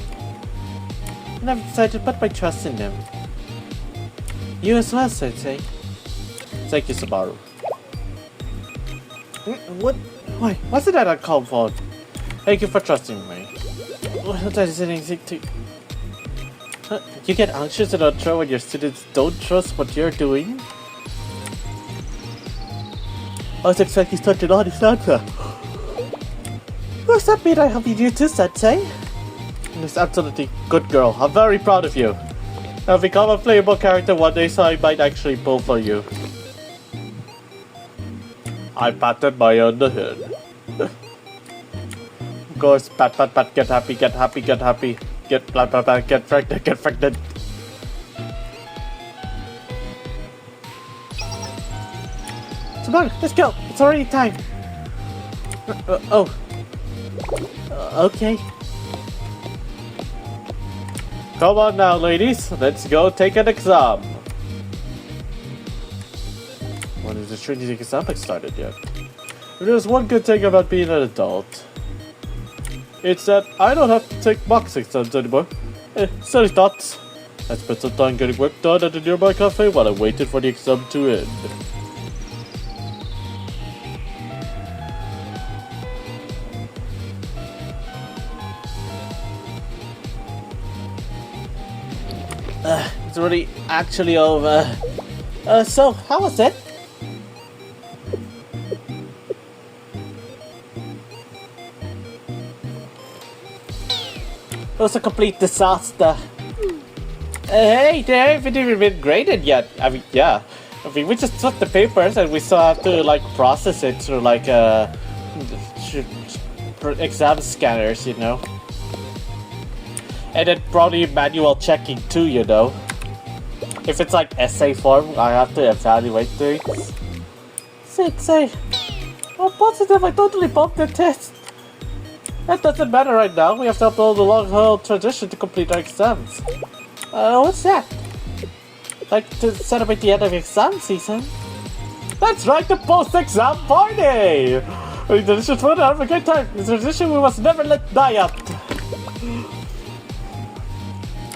And I've decided to put my trust in them. You as well, Sensei. Thank you, Subaru. What? Why? Wasn't that uncalled for? Thank you for trusting me. What is anything to... You get anxious and unsure when your students don't trust what you're doing? I was expecting such an honest answer. Does that mean I help you too, Sensei? Miss absolutely good girl. I'm very proud of you. I've become a playable character one day, so I might actually pull for you. I patted my own head. Of course, pat, pat, pat, get happy, get happy, get happy. Get pat, pat, pat, get pregnant, get pregnant. Come on, let's go. It's already time. Okay. Come on now, ladies. Let's go take an exam. When is the Trinity exam started yet? There's one good thing about being an adult. It's that I don't have to take mock exams anymore. Silly thoughts. I spent some time getting work done at a nearby cafe while I waited for the exam to end. It's already actually over. So, how was it? It was a complete disaster. Hey, they haven't even been graded yet. I mean, yeah. I mean, we just took the papers and we still have to, like, process it through, like, exam scanners, you know. And then probably manual checking too, you know. If it's like essay form, I have to evaluate things. I'm positive I totally bumped the test. That doesn't matter right now. We have to upload a long-haul tradition to complete our exams. What's that? Like to celebrate the end of exam season? That's right, the post-exam party! This is fun, have a great time. It's a tradition we must never let die out.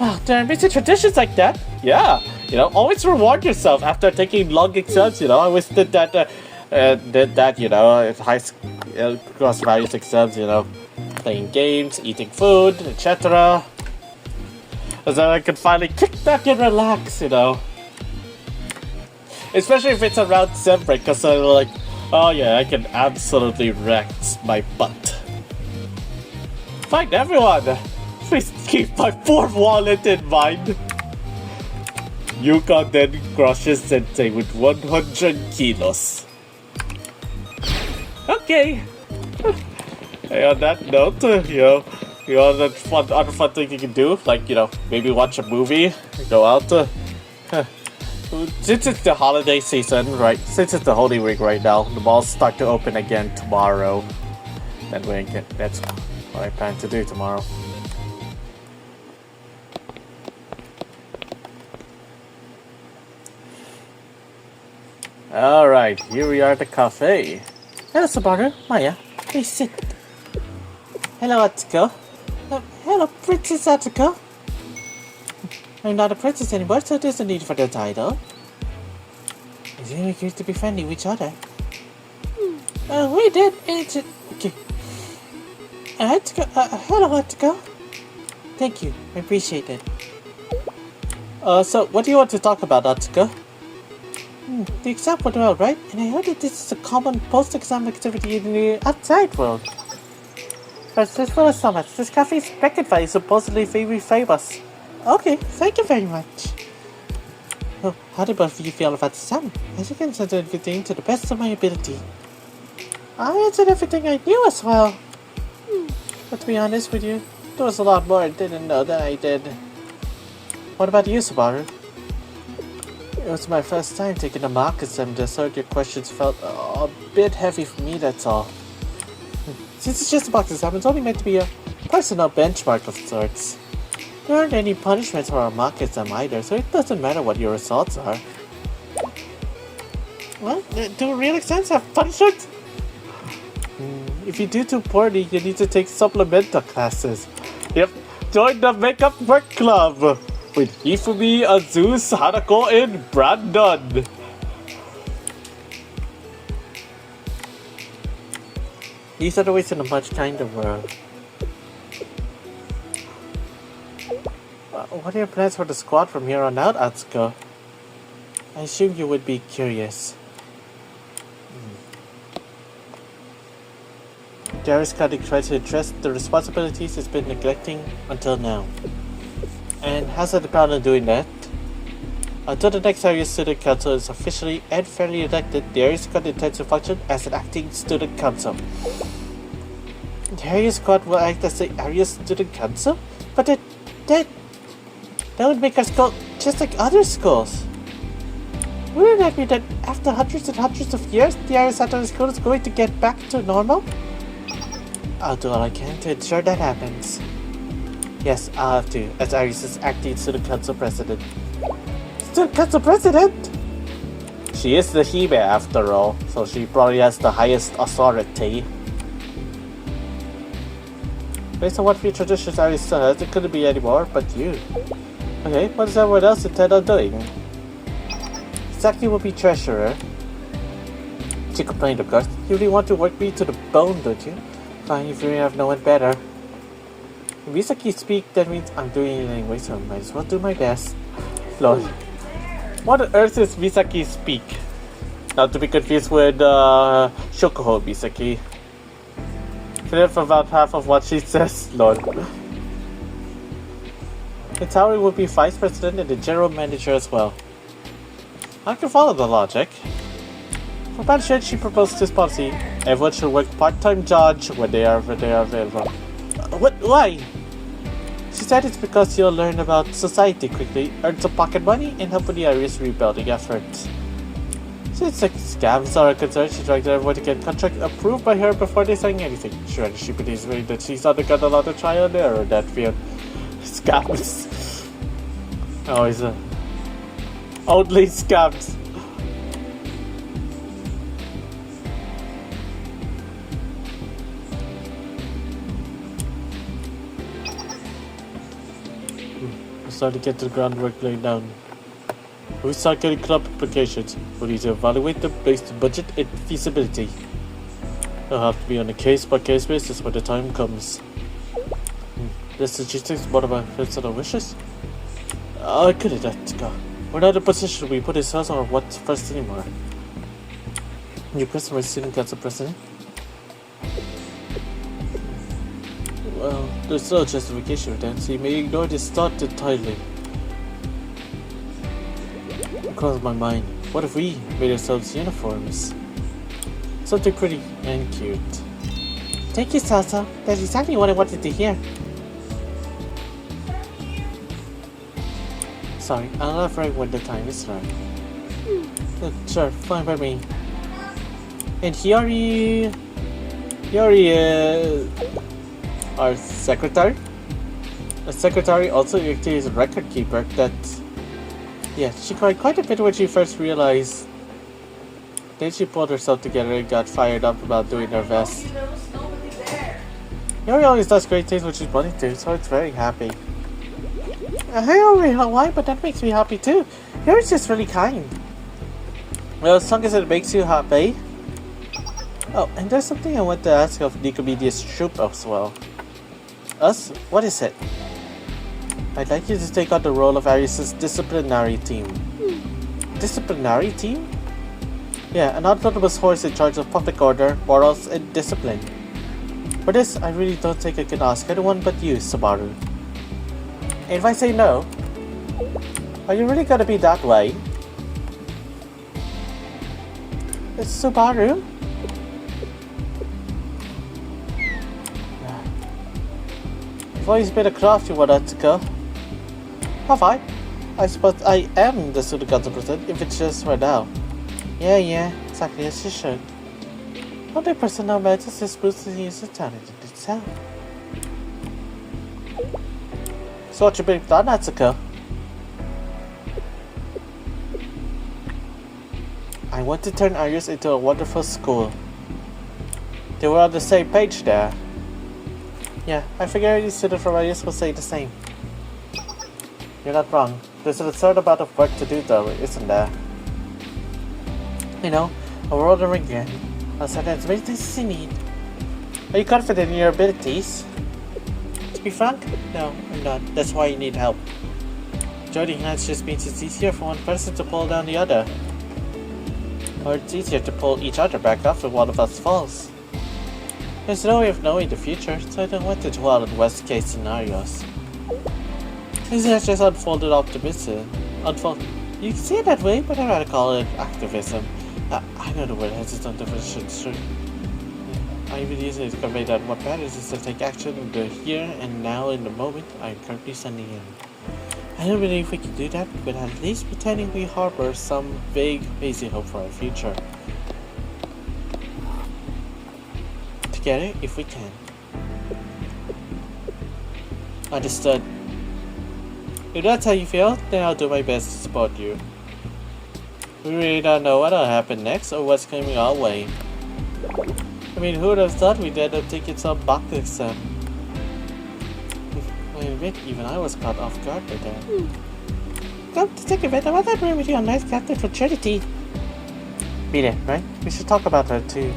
Oh, damn, is it traditions like that? Yeah, you know, always reward yourself after taking long exams, you know. I always did that, you know, high school, across various exams, you know. Playing games, eating food, etc. And then I can finally kick back and relax, you know. Especially if it's around sem break, because I'm like, oh yeah, I can absolutely wreck my butt. Fine, everyone! Please keep my poor wallet in mind. Yuka then crushes Sensei with 100 kilos. Okay. Hey, on that note, you know, that other fun thing you can do, like, you know, maybe watch a movie, go out. Since it's the holiday season, right? Since it's the Holy Week right now, the malls start to open again tomorrow. That's what I plan to do tomorrow. Alright, here we are at the cafe. Hello, Subaru. Maya, please sit. Hello, Atsuko. Hello, Princess Atsuko. I'm not a princess anymore, so there's no need for the title. It's really cute to be friendly with each other. We did. Okay. Atsuko, hello, Atsuko. Thank you. I appreciate it. So, what do you want to talk about, Atsuko? The exam went well, right? And I heard that this is a common post-exam activity in the outside world. But this full of so much. This cafe's Beckenfy is supposedly very famous. Okay, thank you very much. Oh, how did both of you feel about the exam? I think I answered everything to the best of my ability. I answered everything I knew as well. But to be honest with you, there was a lot more I didn't know than I did. What about you, Subaru? It was my first time taking a mock exam, so your questions felt a bit heavy for me, that's all. Since it's just a mock exam, it's only meant to be a personal benchmark of sorts. There aren't any punishments for our mock exam either, so it doesn't matter what your results are. What? Do real exams have punishment? If you do too poorly, you need to take supplemental classes. Yep, join the Makeup Work Club! With Hifumi, Azus, Hanako, and Brandon. These are the ways in a much kinder world. What are your plans for the squad from here on out, Atsuko? I assume you would be curious. Darius Cuddy tried to address the responsibilities he's been neglecting until now. And how's the department doing that? Until the next Arius Student Council is officially and fairly elected, the Arius Squad intends to function as an acting student council. The Arius Squad will act as the Arius Student Council? But that would make our school just like other schools. Wouldn't that mean that after hundreds and hundreds of years, the Arius Satellite School is going to get back to normal? I'll do all I can to ensure that happens. Yes, I'll have to, as Arius' acting Student Council President. Student Council President? She is the Hime after all, so she probably has the highest authority. Based on what few traditions Arius still has, it couldn't be anymore but you. Okay, what does everyone else intend on doing? Exactly will be treasurer. She complained, of course. You really want to work me to the bone, don't you? Fine, if you have no one better. If Misaki speak, that means I'm doing it anyway, so I might as well do my best. Lord. What on earth is Misaki speak? Not to be confused with Shokuho Misaki. For about half of what she says, Lord. Itauri will be vice president and the general manager as well. I can follow the logic. For Banshee, she proposed this policy. Everyone should work part-time jobs when they are available. What? Why? She said it's because you'll learn about society quickly, earn some pocket money, and help with the Arius rebuilding efforts. Since the scams are concerned, she's trying to everyone to get contract approved by her before they sign anything. Sure, she believes me that she's undergone a lot of trial and error in that field. Scams. Always only scams. We're starting to get the groundwork laid down. We start getting club applications. We need to evaluate them based on budget and feasibility. It'll have to be on a case-by-case basis when the time comes. This logistics one of my personal wishes. I couldn't let it go. We're not in a position we put ourselves on what's first anymore. New customer student council president? Well, there's no justification for that, so you may ignore this thought entirely. It crossed my mind. What if we made ourselves uniforms? Something pretty and cute. Thank you, Salsa. That's exactly what I wanted to hear. Sorry, I'll laugh right when the time is right. Sure, fine by me. And Hiyori is our secretary? A secretary also is a record keeper that... Yeah, she cried quite a bit when she first realized. Then she pulled herself together and got fired up about doing her best. Hiyori always does great things when she's money too, so it's very happy. I don't really know why, but that makes me happy too. Hiyori's just really kind. Well, as long as it makes you happy. Oh, and there's something I want to ask of Nicomedia's troop as well. Us? What is it? I'd like you to take on the role of Arius' disciplinary team. Disciplinary team? Yeah, an autonomous force in charge of public order, morals, and discipline. For this, I really don't think I can ask anyone but you, Subaru. And if I say no, are you really gonna be that way? It's Subaru? You've always been a crafty one, Atsuko. Have I? I suppose I am the student council president, if it's just right now. Yeah, exactly as you should. One day personnel matters is boosting use of talent in itself. So what you been done, Atsuko? I want to turn Arius into a wonderful school. They were on the same page there. Yeah, I figure any student from Arius will say the same. You're not wrong. There's an absurd amount of work to do though, isn't there? You know, a world of ring again. I'll send as many things as you need. Are you confident in your abilities? To be frank, no, I'm not. That's why you need help. Joining hands just means it's easier for one person to pull down the other. Or it's easier to pull each other back up if one of us falls. There's no way of knowing the future, so I don't want to dwell on worst case scenarios. This has just unfolded optimism. You can say it that way, but I'd rather call it activism. I know the word has its own definition, sure. I even use it to convey that what matters is to take action in the here and now in the moment I'm currently standing in. I don't believe we can do that, but at least pretending we harbor some vague, hazy hope for our future. Together, if we can. Understood. If that's how you feel, then I'll do my best to support you. We really don't know what'll happen next or what's coming our way. I mean, who would have thought we'd end up taking some mock exam? I admit, even I was caught off guard by that. Come to think of it, I want that room with you on nice captain for Trinity. Beat it, right? We should talk about her too.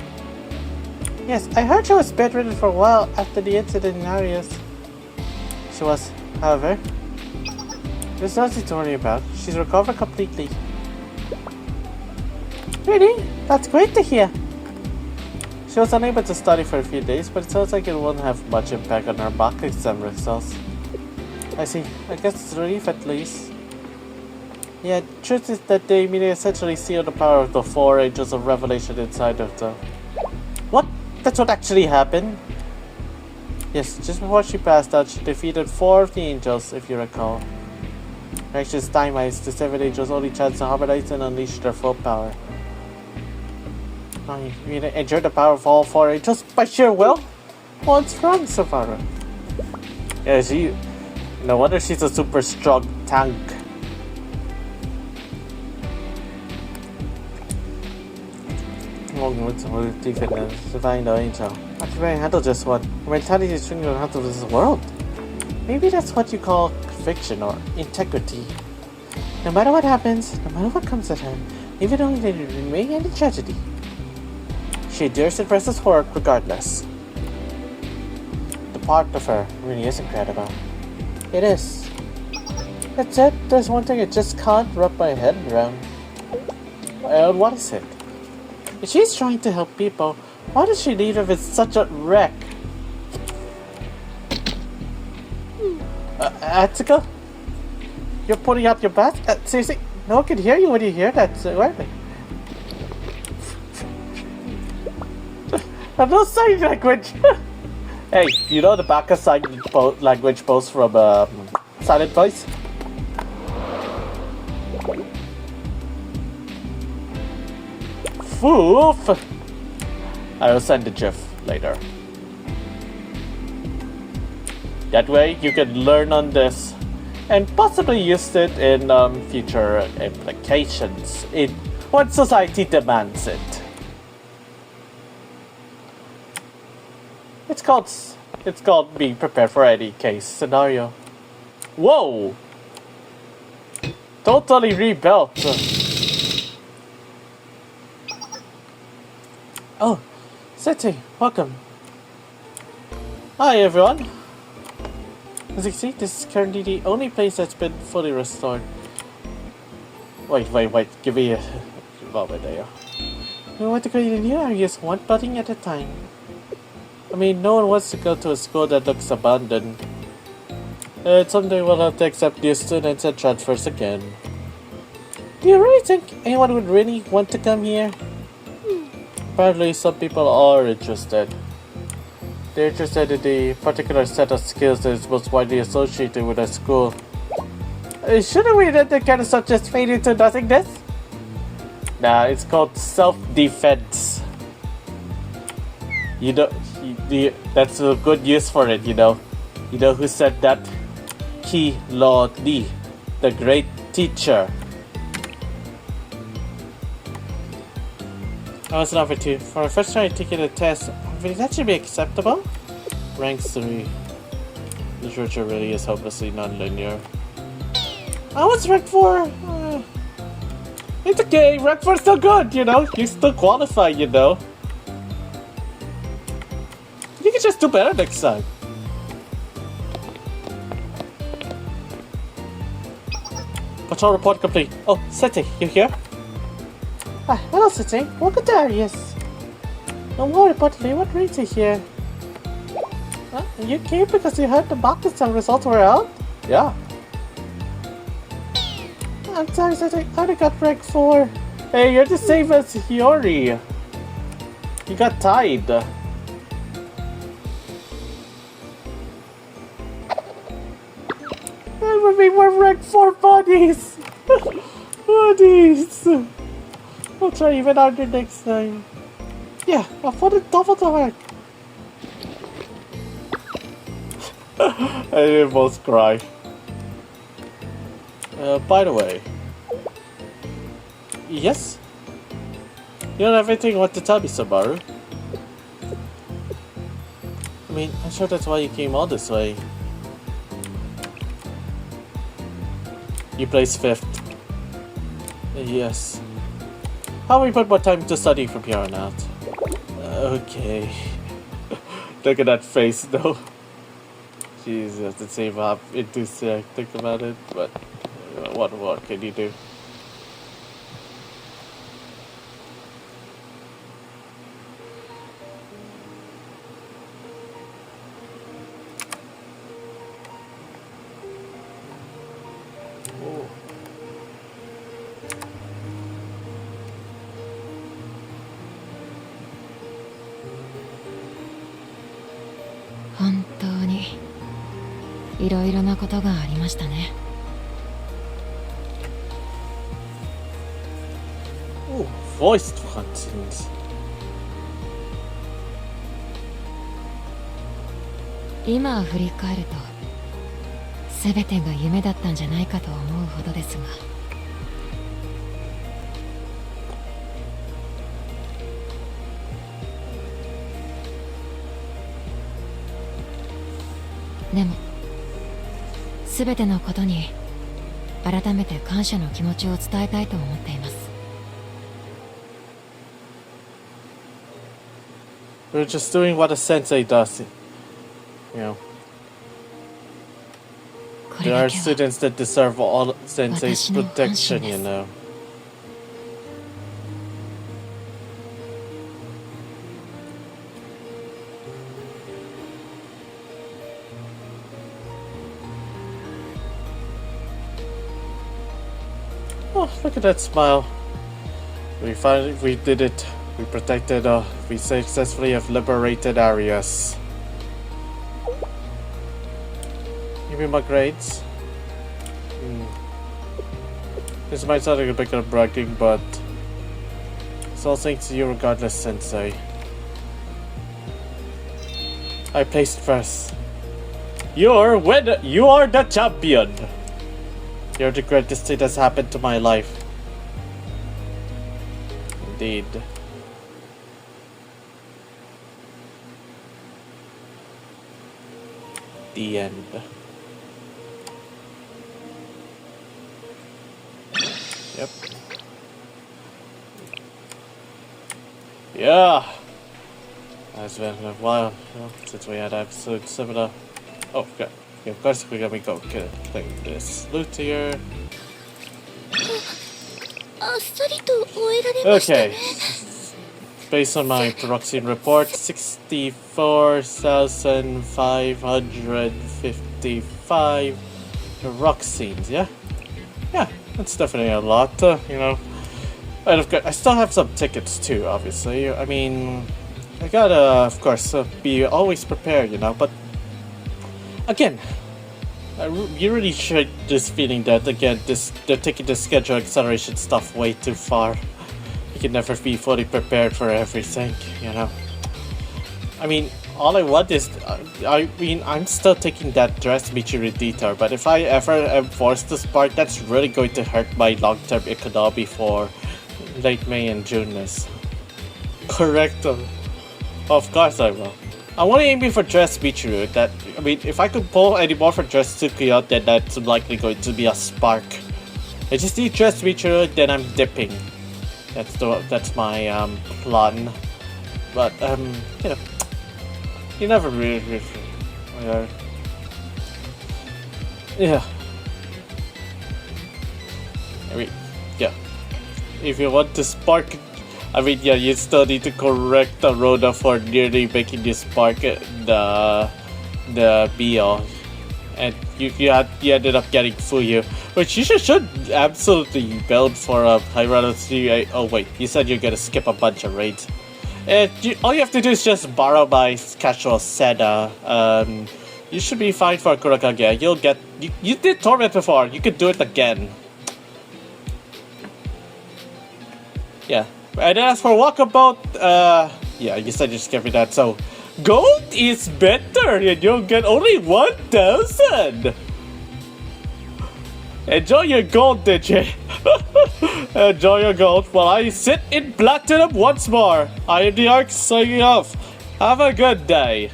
Yes, I heard she was bedridden for a while after the incident in Arius. She was, however. There's nothing to worry about. She's recovered completely. Really? That's great to hear. She was unable to study for a few days, but it sounds like it won't have much impact on her mock exam results. I see. I guess it's a relief at least. Yeah, the truth is that they essentially seal the power of the 4 Angels of Revelation inside of them. What? That's what actually happened? Yes, just before she passed out, she defeated 4 of the angels, if you recall. Reaction's time is the 7 angels' only chance to harmonize and unleash their full power. I mean, enjoy the power of all 4 angels by sheer will? What's wrong, Savara? Yeah, no wonder she's a super strong tank. Divine the angel. How can I handle just what? Her mentality is stringing on handle this world. Maybe that's what you call conviction or integrity. No matter what happens, no matter what comes at her, even though there remain any tragedy, she endures and presses forward regardless. The part of her really is incredible. It is. That's it. There's one thing I just can't wrap my head around. Well, what is it? If she's trying to help people, why does she leave it with such a wreck? Atsuko? You're putting out your bath? Seriously? No one can hear you when you hear that. Where? I've no sign language. Hey, you know the back of sign language post from Silent Voice? Foof! I will send the GIF later. That way you can learn on this and possibly use it in future implications when society demands it. It's called being prepared for any case scenario. Whoa! Totally rebuilt. Oh, City, welcome. Hi everyone. As you can see, this is currently the only place that's been fully restored. Wait, give me a moment there. We want to create a new Arius one building at a time. I mean, no one wants to go to a school that looks abandoned. Someday we'll have to accept new students and transfers again. Do you really think anyone would really want to come here? Apparently some people are interested. They're interested in the particular set of skills that is most widely associated with a school. Shouldn't we let that kind of stuff just fade into nothingness? Nah, it's called self-defense. You know, that's a good use for it, you know. You know who said that? Ki Lo Li, the great teacher. I was number 2. For my first try taking a test, that should be acceptable. Rank 3. Literature really is hopelessly non-linear. I was rank 4. It's okay, rank 4 is still good, you know. You still qualify, you know. You can just do better next time. Patrol report complete. Oh, Seti, you here? Hello, Seti. Welcome to Arius. Don't worry about me. What brings you here? You came because you heard the mock exam results were out? Yeah. I'm sorry, I only got rank 4. Hey, you're the same as Hiyori. You got tied. We were rank 4 buddies. Buddies. I'll try even harder next time. Yeah, I'll put it double the work. I almost cry. By the way. Yes? You don't have anything you want to tell me, Subaru? I mean, I'm sure that's why you came all this way. You placed 5th. Yes. How about we put more time to study from here on out? Okay. Look at that face though. Jesus, the same how enthusiastic about it, but what can you do? Ooh, voiced cutscenes. 今振り返ると全てが夢だったんじゃないかと思うほどですがでも全てのことに改めて感謝の気持ちを伝えたいと思っています We're just doing what a sensei does. You know, there are students that deserve all sensei's protection, you know. Oh, look at that smile. We did it. We protected, we successfully have liberated Arius. Give me my grades. This might sound like a bit of bragging, but it's all thanks to you regardless, Sensei. I placed first. You are the champion! You're the greatest thing that's happened to my life. Indeed. The end. Yep. Yeah. It's been a while since we had an episode similar. Oh, okay. Yeah, of course we gotta go get this loot here. Okay. Based on my Proxine report, 64,555 rock scenes, yeah? Yeah, that's definitely a lot, you know. And of course, I still have some tickets too, obviously. I mean, I gotta, of course, be always prepared, you know, but again, you really should this feeling that, again, they're taking the schedule acceleration stuff way too far. You can never be fully prepared for everything, you know. I mean, all I want is, I'm still taking that dress Michiru detour, but if I ever am forced to spark, that's really going to hurt my long-term economy for late May and June-ness. Correct. Of course I will. I'm only aiming for dress Michiru. That, I mean, if I could pull any more for dress Tsukuyo, then that's likely going to be a spark. I just need dress Michiru, then I'm dipping. That's my plan. But you know, you never really yeah. I mean, yeah. If you want to spark, I mean, yeah, you still need to correct the Rhoda for nearly making you spark the BO. And you ended up getting Fuyu, which you should absolutely build for a high relativity. Oh wait, you said you're gonna skip a bunch of raids. All you have to do is just borrow my casual Seda. You should be fine for Kurakage. You'll get you did Torment before. You could do it again. Yeah. And as for Walkabout, yeah, you said you skipping that, so gold is better and you'll get only 1,000! Enjoy your gold, DJ. Enjoy your gold while I sit in platinum once more. I am the Arc signing off. Have a good day.